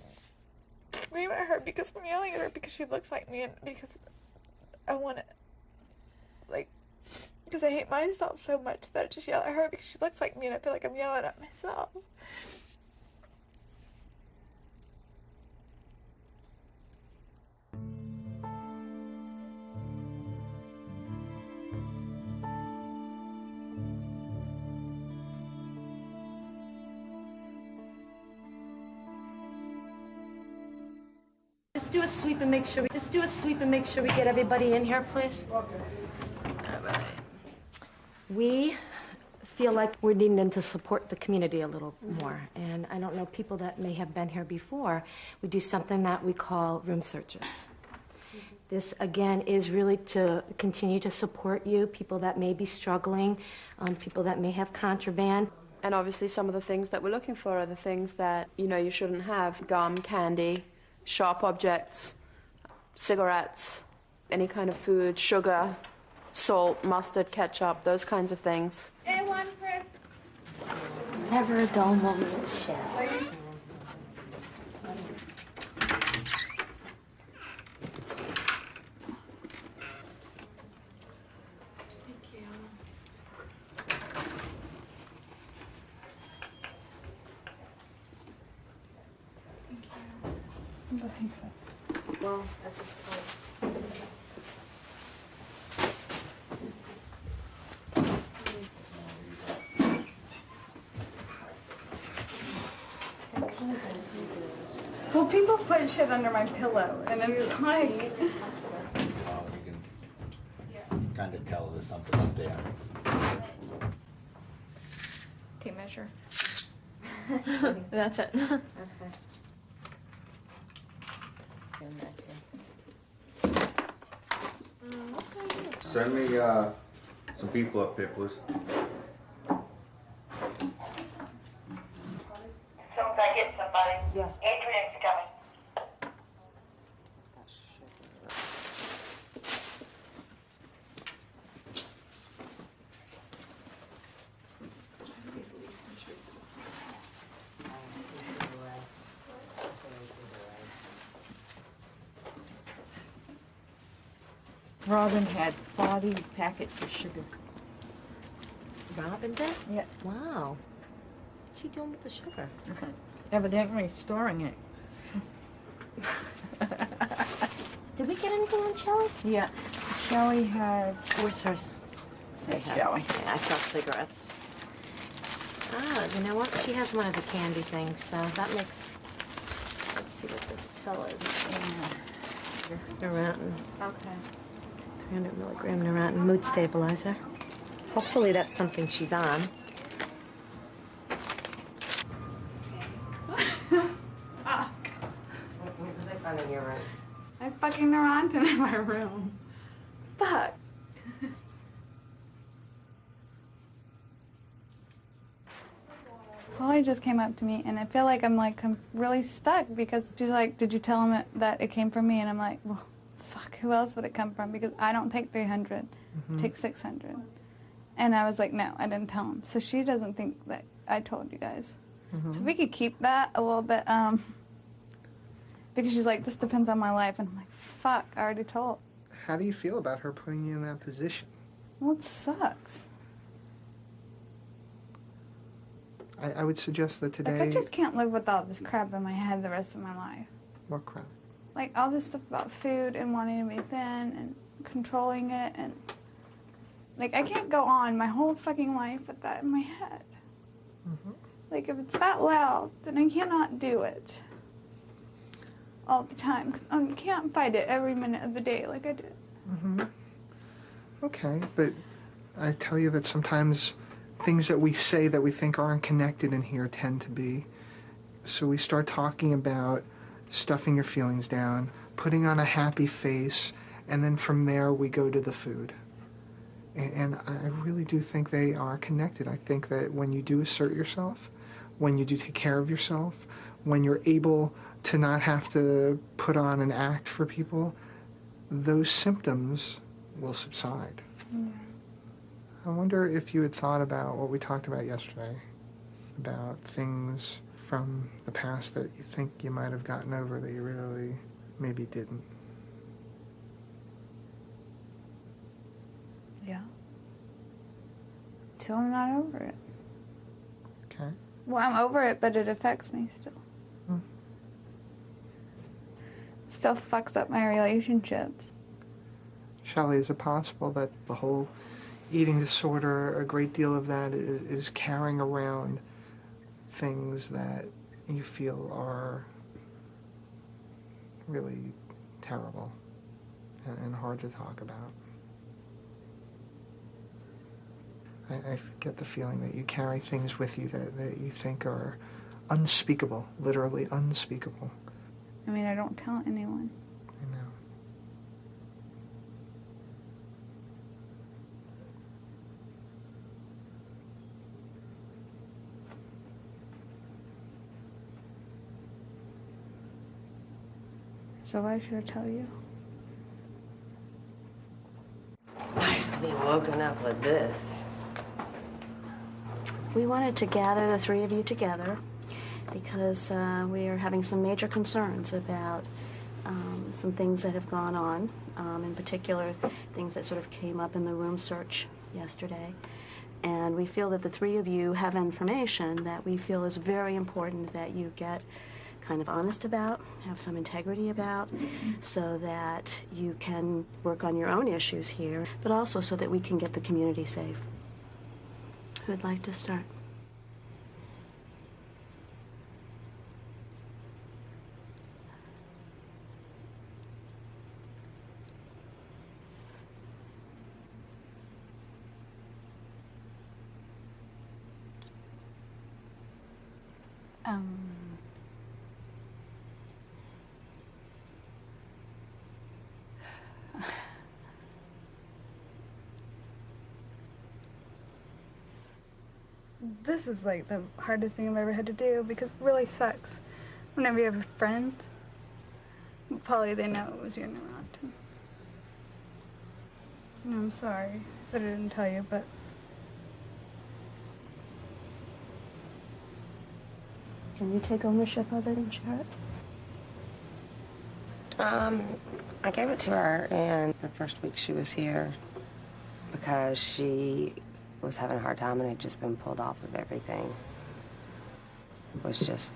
scream at her because I'm yelling at her because she looks like me and because I want to, like, because I hate myself so much that I just yell at her because she looks like me and I feel like I'm yelling at myself. Just do a sweep and make sure we get everybody in here, please. We feel like we're needing to support the community a little more. And I don't know, people that may have been here before, we do something that we call room searches. This, again, is really to continue to support you, people that may be struggling, people that may have contraband. And obviously some of the things that we're looking for are the things that, you know, you shouldn't have. Gum, candy, sharp objects, cigarettes, any kind of food, sugar, salt, mustard, ketchup, those kinds of things. A1 proof. Never a dull moment with Shell. Well, at this point. Well, people put shit under my pillow, and it's like... You can kind of tell there's something up there. Tape measure. That's it. Okay. Send me some people up here, please. Robin had 40 packets of sugar. Robin did? Yeah. Wow. What's she doing with the sugar? Evidently storing it. Did we get anything on Shelley? Yeah. Shelley had... Where's hers? There's Shelley. Yeah, I saw cigarettes. Ah, you know what? She has one of the candy things, so that makes... Let's see what this pill is. Neurontin. Okay. 300 milligram Neurontin mood stabilizer. Hopefully that's something she's on. What did they find in your room? I fucking Neurontin in my room. Fuck. Holly just came up to me, and I feel like I'm really stuck because she's like, "Did you tell him that it came from me?" And I'm like, "Well, fuck, who else would it come from? Because I don't take 300, I take 600." And I was like, "No, I didn't tell him." So she doesn't think that I told you guys. So if we could keep that a little bit, because she's like, "This depends on my life," and I'm like, "Fuck, I already told." How do you feel about her putting you in that position? Well, it sucks. I would suggest that today... Like, I just can't live with all this crap in my head the rest of my life. What crap? Like, all this stuff about food and wanting to be thin and controlling it and... Like, I can't go on my whole fucking life with that in my head. Like, if it's that loud, then I cannot do it all the time. Because I can't fight it every minute of the day like I did. Okay, but I tell you that sometimes things that we say that we think aren't connected in here tend to be. So we start talking about stuffing your feelings down, putting on a happy face, and then from there we go to the food. And I really do think they are connected. I think that when you do assert yourself, when you do take care of yourself, when you're able to not have to put on an act for people, those symptoms will subside. I wonder if you had thought about what we talked about yesterday, about things from the past that you think you might have gotten over that you really maybe didn't. Yeah. Still I'm not over it. Okay. Well, I'm over it, but it affects me still. Still fucks up my relationships. Shelley, is it possible that the whole eating disorder, a great deal of that is carrying around things that you feel are really terrible and hard to talk about? I get the feeling that you carry things with you that you think are unspeakable, literally unspeakable. I mean, I don't tell anyone. I know. So why should I tell you? Nice to be woken up with this. We wanted to gather the three of you together because we are having some major concerns about some things that have gone on, in particular things that sort of came up in the room search yesterday. And we feel that the three of you have information that we feel is very important that you get kind of honest about, have some integrity about, so that you can work on your own issues here, but also so that we can get the community safe. Who'd like to start? This is like the hardest thing I've ever had to do because it really sucks. Whenever you have friends, probably they know it was your Neurontin. And I'm sorry that I didn't tell you, but Can you take ownership of it and share it? I gave it to her, and the first week she was here because she was having a hard time and had just been pulled off of everything. Was just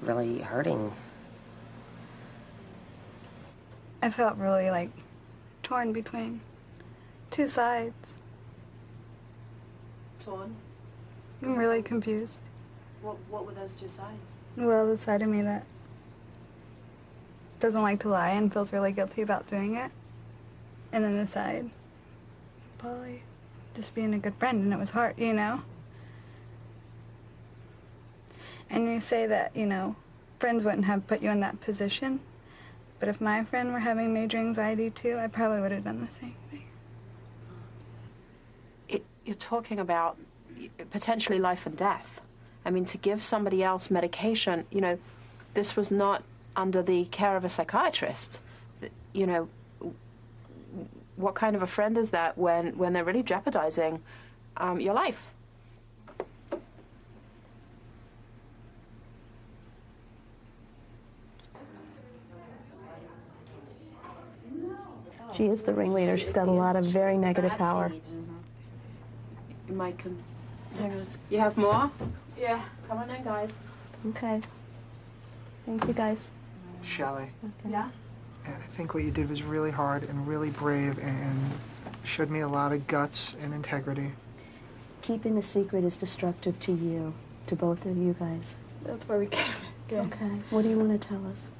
really hurting. I felt really like torn between two sides. Torn? I'm really confused. What were those two sides? Well, the side of me that doesn't like to lie and feels really guilty about doing it. And then the side, Polly, just being a good friend, and it was hard, you know? And you say that, you know, friends wouldn't have put you in that position. But if my friend were having major anxiety too, I probably would have done the same thing. You're talking about potentially life and death. I mean, to give somebody else medication, you know, this was not under the care of a psychiatrist. You know, what kind of a friend is that when they're really jeopardizing your life? She is the ringleader. She's got a lot of very negative power. You might You have more? Yeah. Come on in, guys. Okay. Thank you, guys. Shelley, Yeah? I think what you did was really hard and really brave and showed me a lot of guts and integrity. Keeping the secret is destructive to you, to both of you guys. That's where we came in. Okay. What do you want to tell us?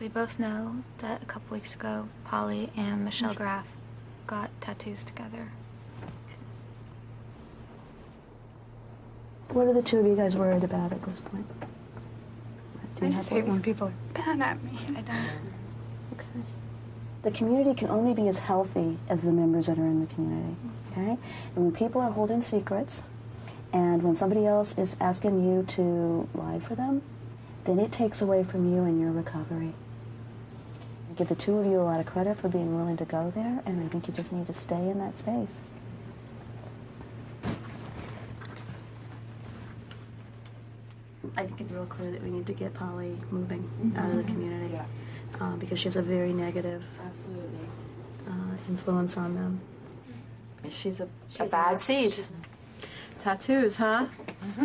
We both know that a couple weeks ago, Polly and Michelle Graff got tattoos together. What are the two of you guys worried about at this point? I just hate when people are bad at me. I don't. Okay. The community can only be as healthy as the members that are in the community, okay? And when people are holding secrets, and when somebody else is asking you to lie for them, then it takes away from you and your recovery. I give the two of you a lot of credit for being willing to go there, and I think you just need to stay in that space. I think it's real clear that we need to get Polly moving out of the community because she has a very negative influence on them. She's a bad seed. Tattoos, huh?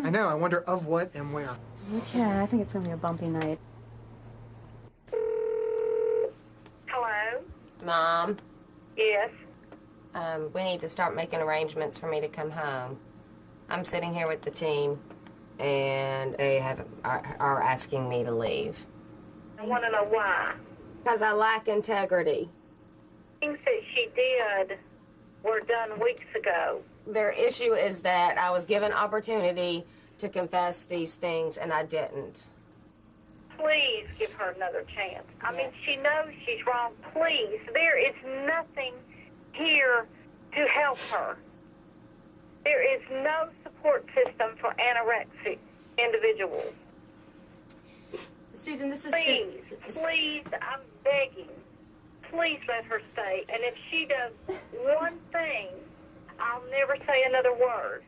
I know, I wonder of what and where. Okay, I think it's going to be a bumpy night. Hello? Mom? Yes. We need to start making arrangements for me to come home. I'm sitting here with the team, and they are asking me to leave. I want to know why. Because I lack integrity. Things that she did were done weeks ago. Their issue is that I was given opportunity to confess these things, and I didn't. Please give her another chance. I mean, she knows she's wrong. Please. There is nothing here to help her. There is no support system for anorexic individuals. Susan, this is... Please, I'm begging. Please let her stay. And if she does one thing, I'll never say another word.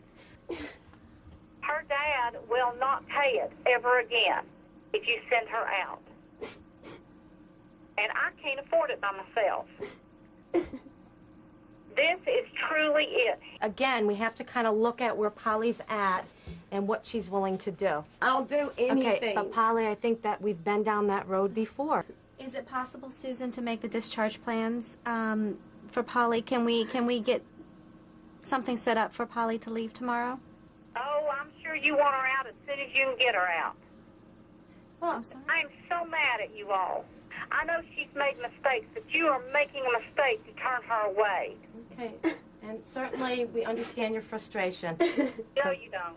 Her dad will not pay it ever again if you send her out. And I can't afford it by myself. This is truly it. Again, we have to kind of look at where Polly's at and what she's willing to do. I'll do anything. Okay, but Polly, I think that we've been down that road before. Is it possible, Susan, to make the discharge plans for Polly? Can we get something set up for Polly to leave tomorrow? Oh, I'm sure you want her out as soon as you can get her out. Well, I'm sorry. I'm so mad at you all. I know she's made mistakes, but you are making a mistake to turn her away. Okay, and certainly we understand your frustration. No, you don't.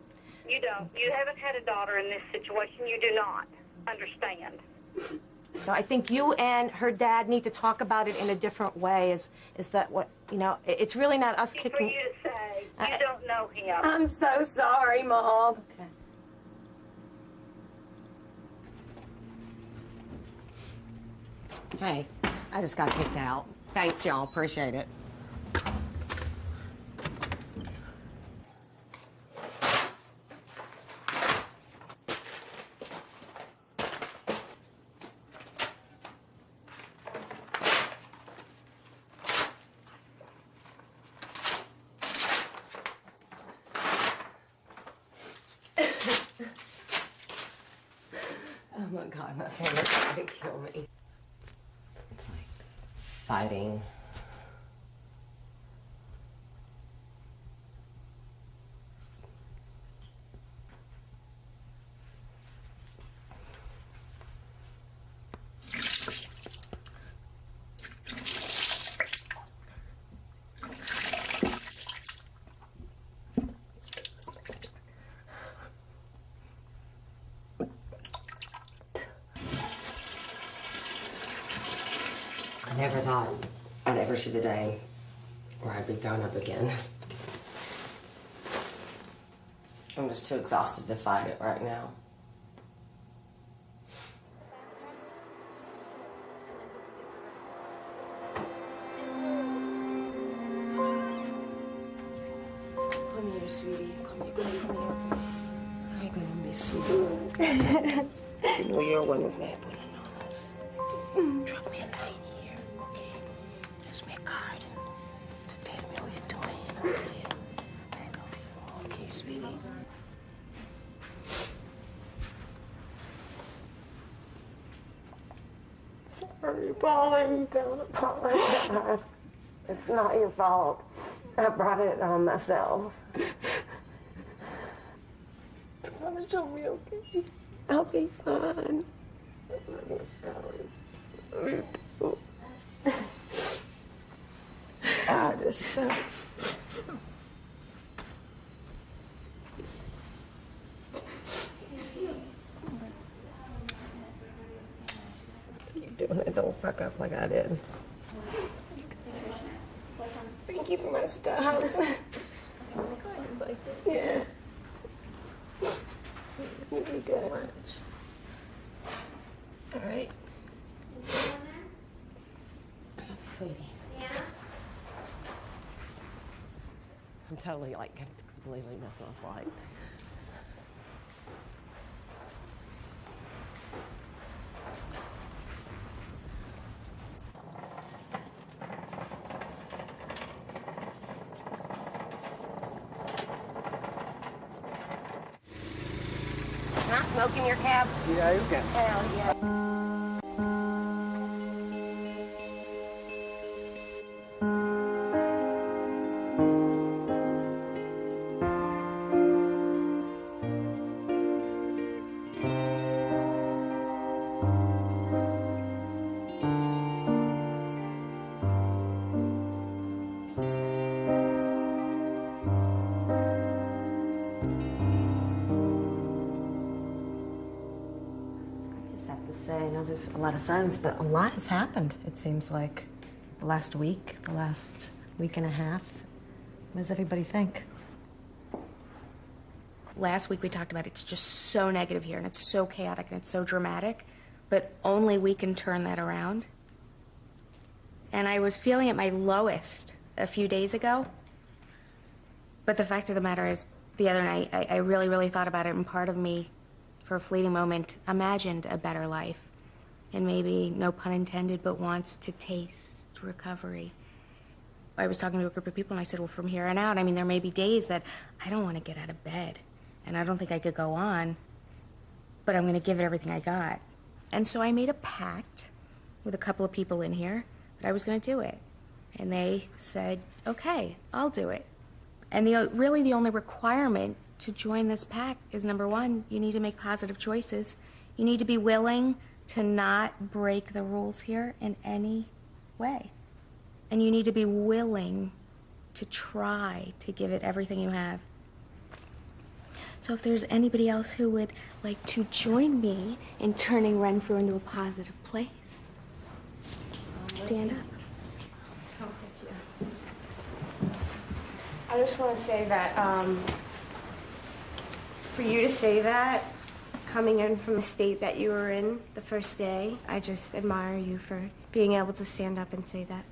You don't. You haven't had a daughter in this situation. You do not understand. So I think you and her dad need to talk about it in a different way. Is that what, you know, it's really not us For kicking... you to say, you don't know him. I'm so sorry, Mom. Okay. Hey, I just got kicked out. Thanks, y'all. Appreciate it. God, my family's trying to kill me. It's like fighting. I never thought I'd ever see the day where I'd be grown up again. I'm just too exhausted to fight it right now. Come here, sweetie. Come here. I'm gonna miss you. You know you're one of my Drop me a line here, okay? Just me a card to tell me how you're doing, okay? I love you. Okay, sweetie. Sorry, Polly. Don't apologize. It's not your fault. I brought it on myself. Promise you'll be okay. I'll be fine. I love you, Sally. Ah, this sucks. Keep doing it. Don't fuck up like I did. Thank you for my stuff. Yeah. You're good. All right. Sweetie. I'm totally, like, completely missing my flight. Can I smoke in your cab? Yeah, you can. Hell yeah. Say, I know there's a lot of silence, but a lot has happened, it seems like. The last week and a half. What does everybody think? Last week we talked about it's just so negative here and it's so chaotic and it's so dramatic, but only we can turn that around. And I was feeling at my lowest a few days ago, but the fact of the matter is, the other night I really, really thought about it, and part of me, for a fleeting moment, imagined a better life, and maybe, no pun intended, but wants to taste recovery. I was talking to a group of people and I said, well, from here on out, I mean, there may be days that I don't want to get out of bed and I don't think I could go on, but I'm going to give it everything I got. And so I made a pact with a couple of people in here that I was going to do it. And they said, okay, I'll do it. And really the only requirement to join this pact is, number one, you need to make positive choices. You need to be willing to not break the rules here in any way. And you need to be willing to try to give it everything you have. So if there's anybody else who would like to join me in turning Renfrew into a positive place, stand up. I just want to say that for you to say that, coming in from the state that you were in the first day, I just admire you for being able to stand up and say that.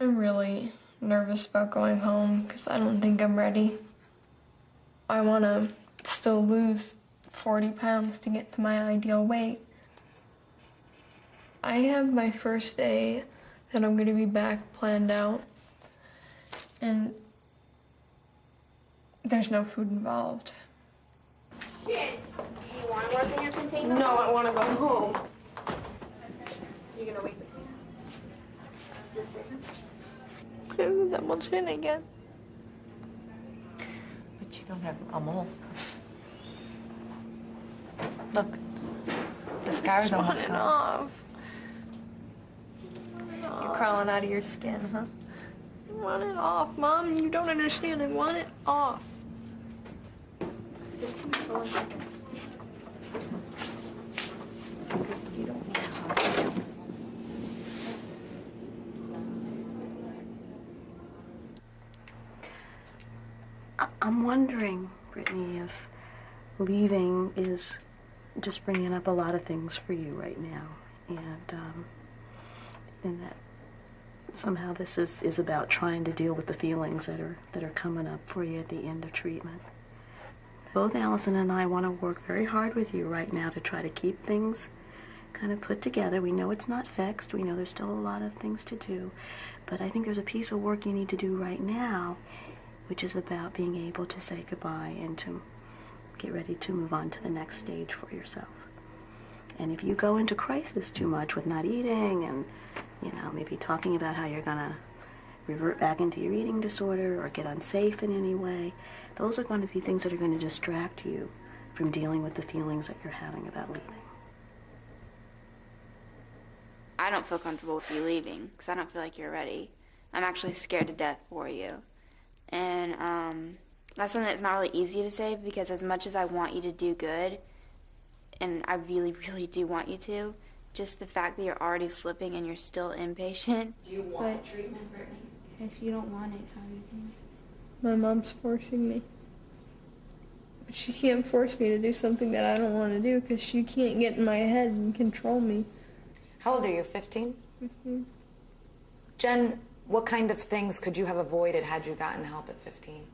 I'm really nervous about going home because I don't think I'm ready. I want to still lose 40 pounds to get to my ideal weight. I have my first day that I'm going to be back planned out, and there's no food involved. Do you want to work in your container? No, I want to go home. You're going to wait with me? Just sit. Double chin again. But you don't have a mole. Look, the scar's almost Want it gone. off. You're crawling out of your skin, huh? I want it off, Mom. You don't understand. I want it off. Just come forward. You don't need a hug. I'm wondering, Brittany, if leaving is just bringing up a lot of things for you right now, and that somehow this is about trying to deal with the feelings that are coming up for you at the end of treatment. Both Allison and I want to work very hard with you right now to try to keep things kind of put together. We know it's not fixed. We know there's still a lot of things to do, but I think there's a piece of work you need to do right now, which is about being able to say goodbye and to get ready to move on to the next stage for yourself. And if you go into crisis too much with not eating and, maybe talking about how you're going to revert back into your eating disorder or get unsafe in any way, those are going to be things that are going to distract you from dealing with the feelings that you're having about leaving. I don't feel comfortable with you leaving because I don't feel like you're ready. I'm actually scared to death for you. And that's something that's not really easy to say because as much as I want you to do good, and I really, really do want you to, just the fact that you're already slipping and you're still impatient. Do you want treatment, Brittany? If you don't want it, how are you going? My mom's forcing me. But she can't force me to do something that I don't want to do because she can't get in my head and control me. How old are you, 15? 15. Jen, what kind of things could you have avoided had you gotten help at 15?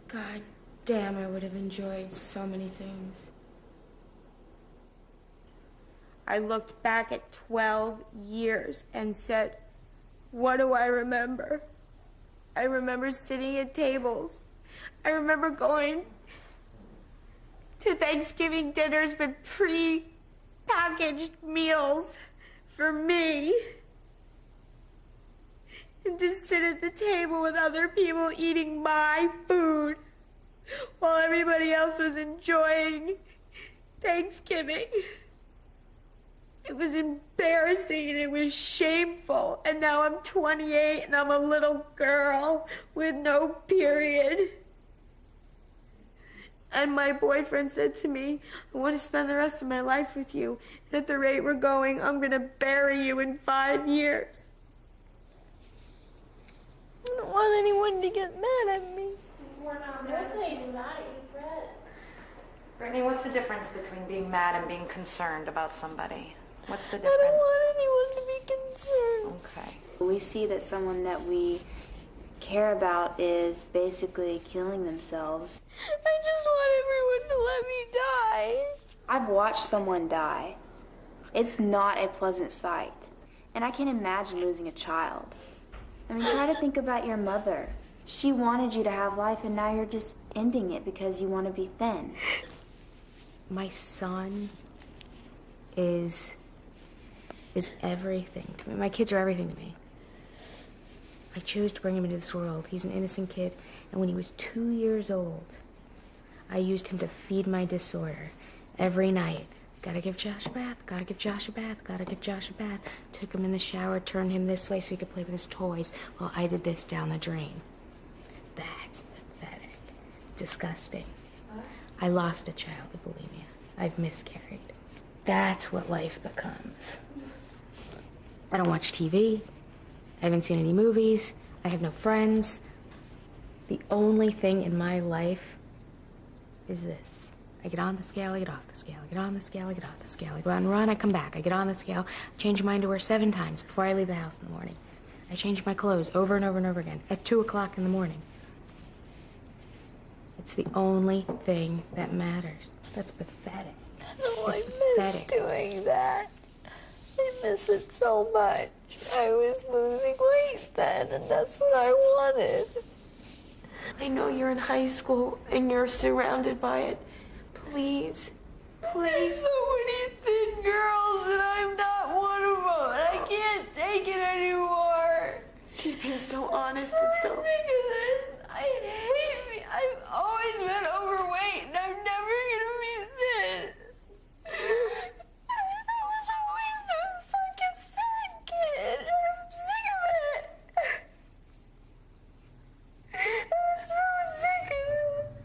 God damn, I would have enjoyed so many things. I looked back at 12 years and said, what do I remember? I remember sitting at tables. I remember going to Thanksgiving dinners with pre-packaged meals for me. And to sit at the table with other people eating my food while everybody else was enjoying Thanksgiving. It was embarrassing and it was shameful. And now I'm 28 and I'm a little girl with no period. And my boyfriend said to me, I want to spend the rest of my life with you. And at the rate we're going, I'm going to bury you in 5 years. I don't want anyone to get mad at me. We're not mad at you. Brittany, what's the difference between being mad and being concerned about somebody? What's the I difference? don't want anyone to be concerned. Okay. We see that someone that we care about is basically killing themselves. I just want everyone to let me die. I've watched someone die. It's not a pleasant sight. And I can't imagine losing a child. I mean, try to think about your mother. She wanted you to have life, and now you're just ending it because you want to be thin. My son is everything to me. My kids are everything to me. I chose to bring him into this world. He's an innocent kid, and when he was 2 years old, I used him to feed my disorder every night. Gotta give Josh a bath, gotta give Josh a bath, gotta give Josh a bath. Took him in the shower, turned him this way so he could play with his toys while I did this down the drain. That's pathetic. Disgusting. I lost a child to bulimia. I've miscarried. That's what life becomes. I don't watch TV. I haven't seen any movies. I have no friends. The only thing in my life is this. I get on the scale, I get off the scale, I get on the scale, I get off the scale. I go out and run, I come back. I get on the scale, I change my underwear 7 times before I leave the house in the morning. I change my clothes over and over and over again at 2 o'clock in the morning. It's the only thing that matters. That's pathetic. No, I It's miss pathetic. doing that. miss it so much. I was losing weight then, and that's what I wanted. I know you're in high school and you're surrounded by it. Please, please. There's so many thin girls, and I'm not one of them, and I can't take it anymore. She's being so honest and so. I'm sick of this. I hate me. I've always been overweight, and I'm never gonna be thin. I was always the fucking fat kid. I'm sick of it. I'm so sick of this.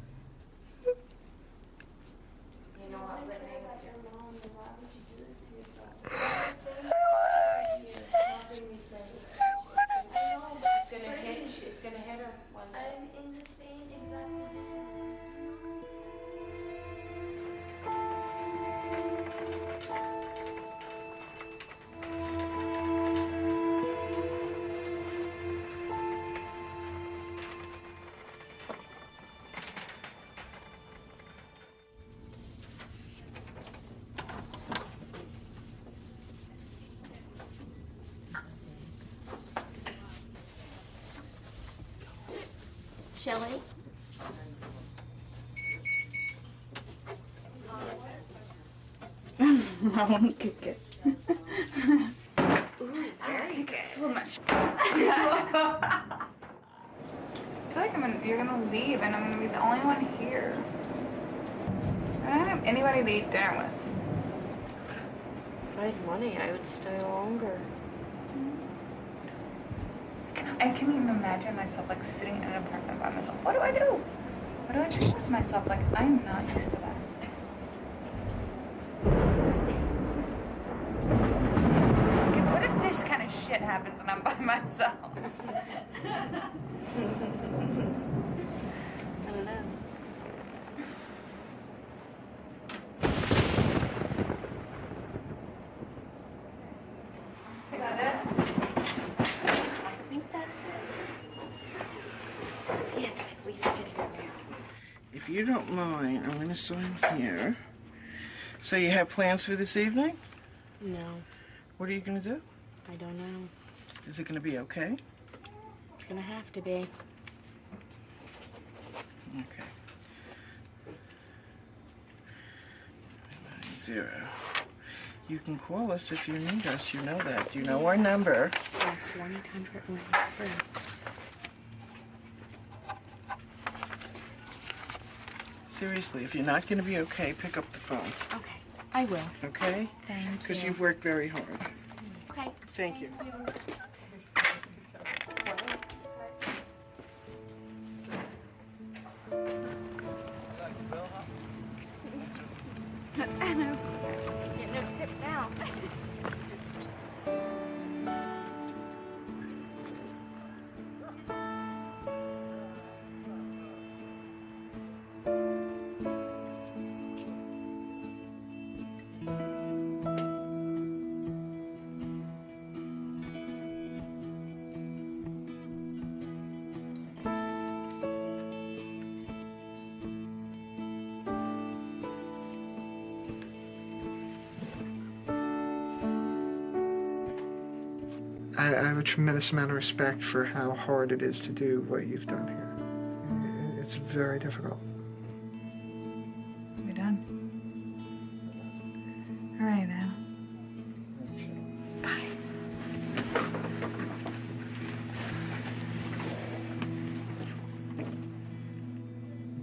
You know what, Whitney? Your mom, why would you do this to yourself? It's gonna hit her one day. I'm in the same exact position. Shelley? I won't kick it. Ooh, very good. So much. I feel like you're gonna leave and I'm gonna be the only one here. I don't have anybody to eat dinner with. If I had money, I would stay longer. I can't even imagine myself like sitting in an apartment by myself. What do I do? What do I do with myself? Like, I'm not used to that. Okay, what if this kind of shit happens and I'm by myself? I don't know. Is that it? I think that's it. That's the end of it. We sit here now. If you don't mind, I'm going to sign here. So you have plans for this evening? No, What are you going to do? I don't know. Is it going to be okay? It's gonna have to be. Okay. 990. You can call us if you need us. You know that. You know our number. Yes, 1-800-1-FRIEND. Seriously, if you're not going to be okay, pick up the phone. Okay, I will. Okay? Thank Because you. you've worked very hard. Okay. Thank you. I know. Get no tip now. I have a tremendous amount of respect for how hard it is to do what you've done here. It's very difficult. We're done. All right, now. Bye.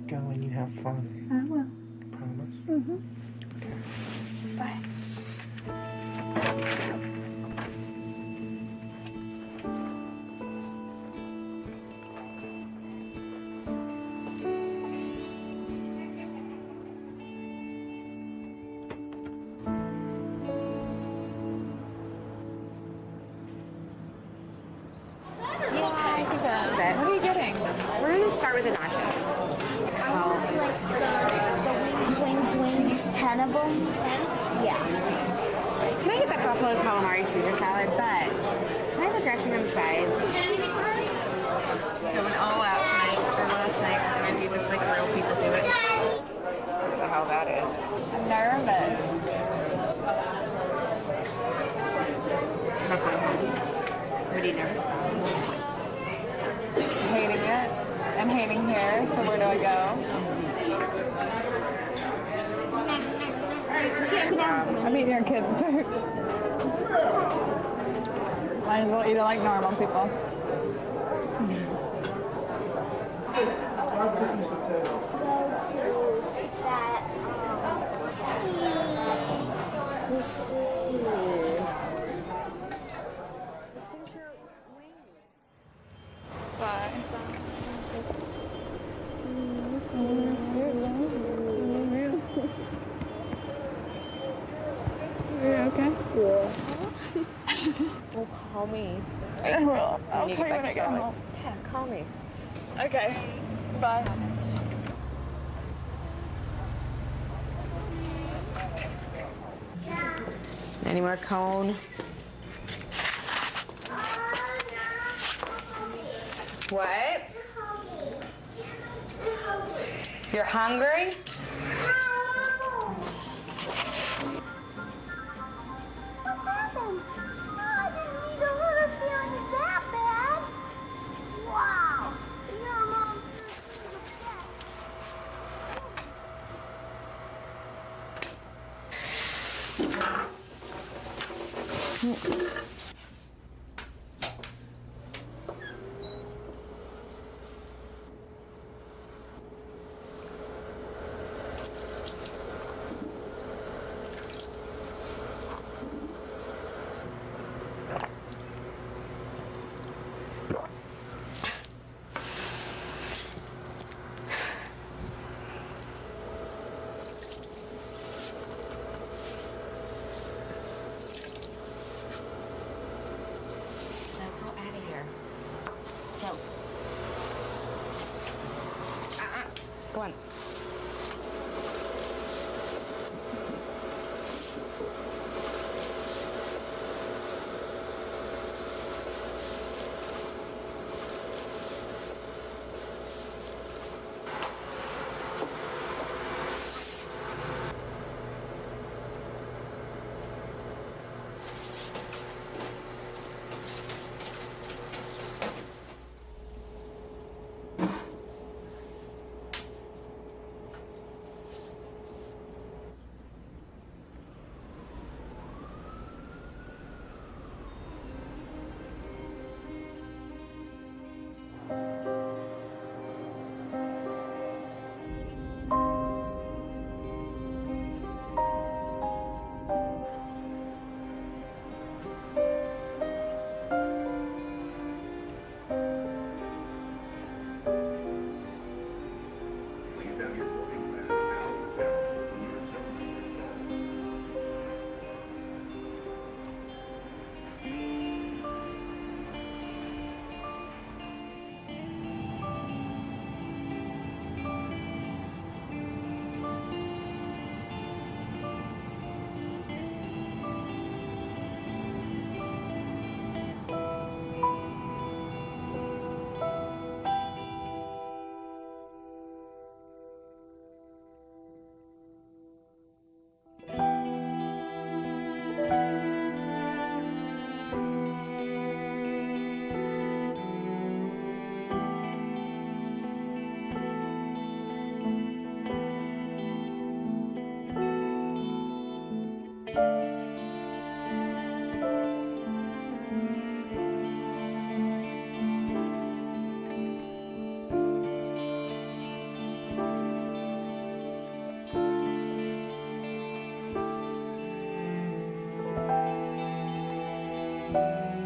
Go and you have fun. I will. Promise? Mm-hmm. Bye. What are you getting? We're going to start with the nachos. Wings, 10 of them? Yeah. Can I get that buffalo calamari Caesar salad? But can I have the dressing on the side? Going all out tonight. Turn last night. We're going to do this like real people do it. What the hell that is? I'm nervous. are you nervous about? Hating it and hating here, so where do I go? I'm eating your kids' food. Might as well eat it like normal people. Bye. Are you okay? Yeah. Well, call me. I will. I'll When you call get you when back I to get Charlotte. home. Yeah, call me. Okay. Bye. Any more cone? What? You're hungry? Go on. Thank you.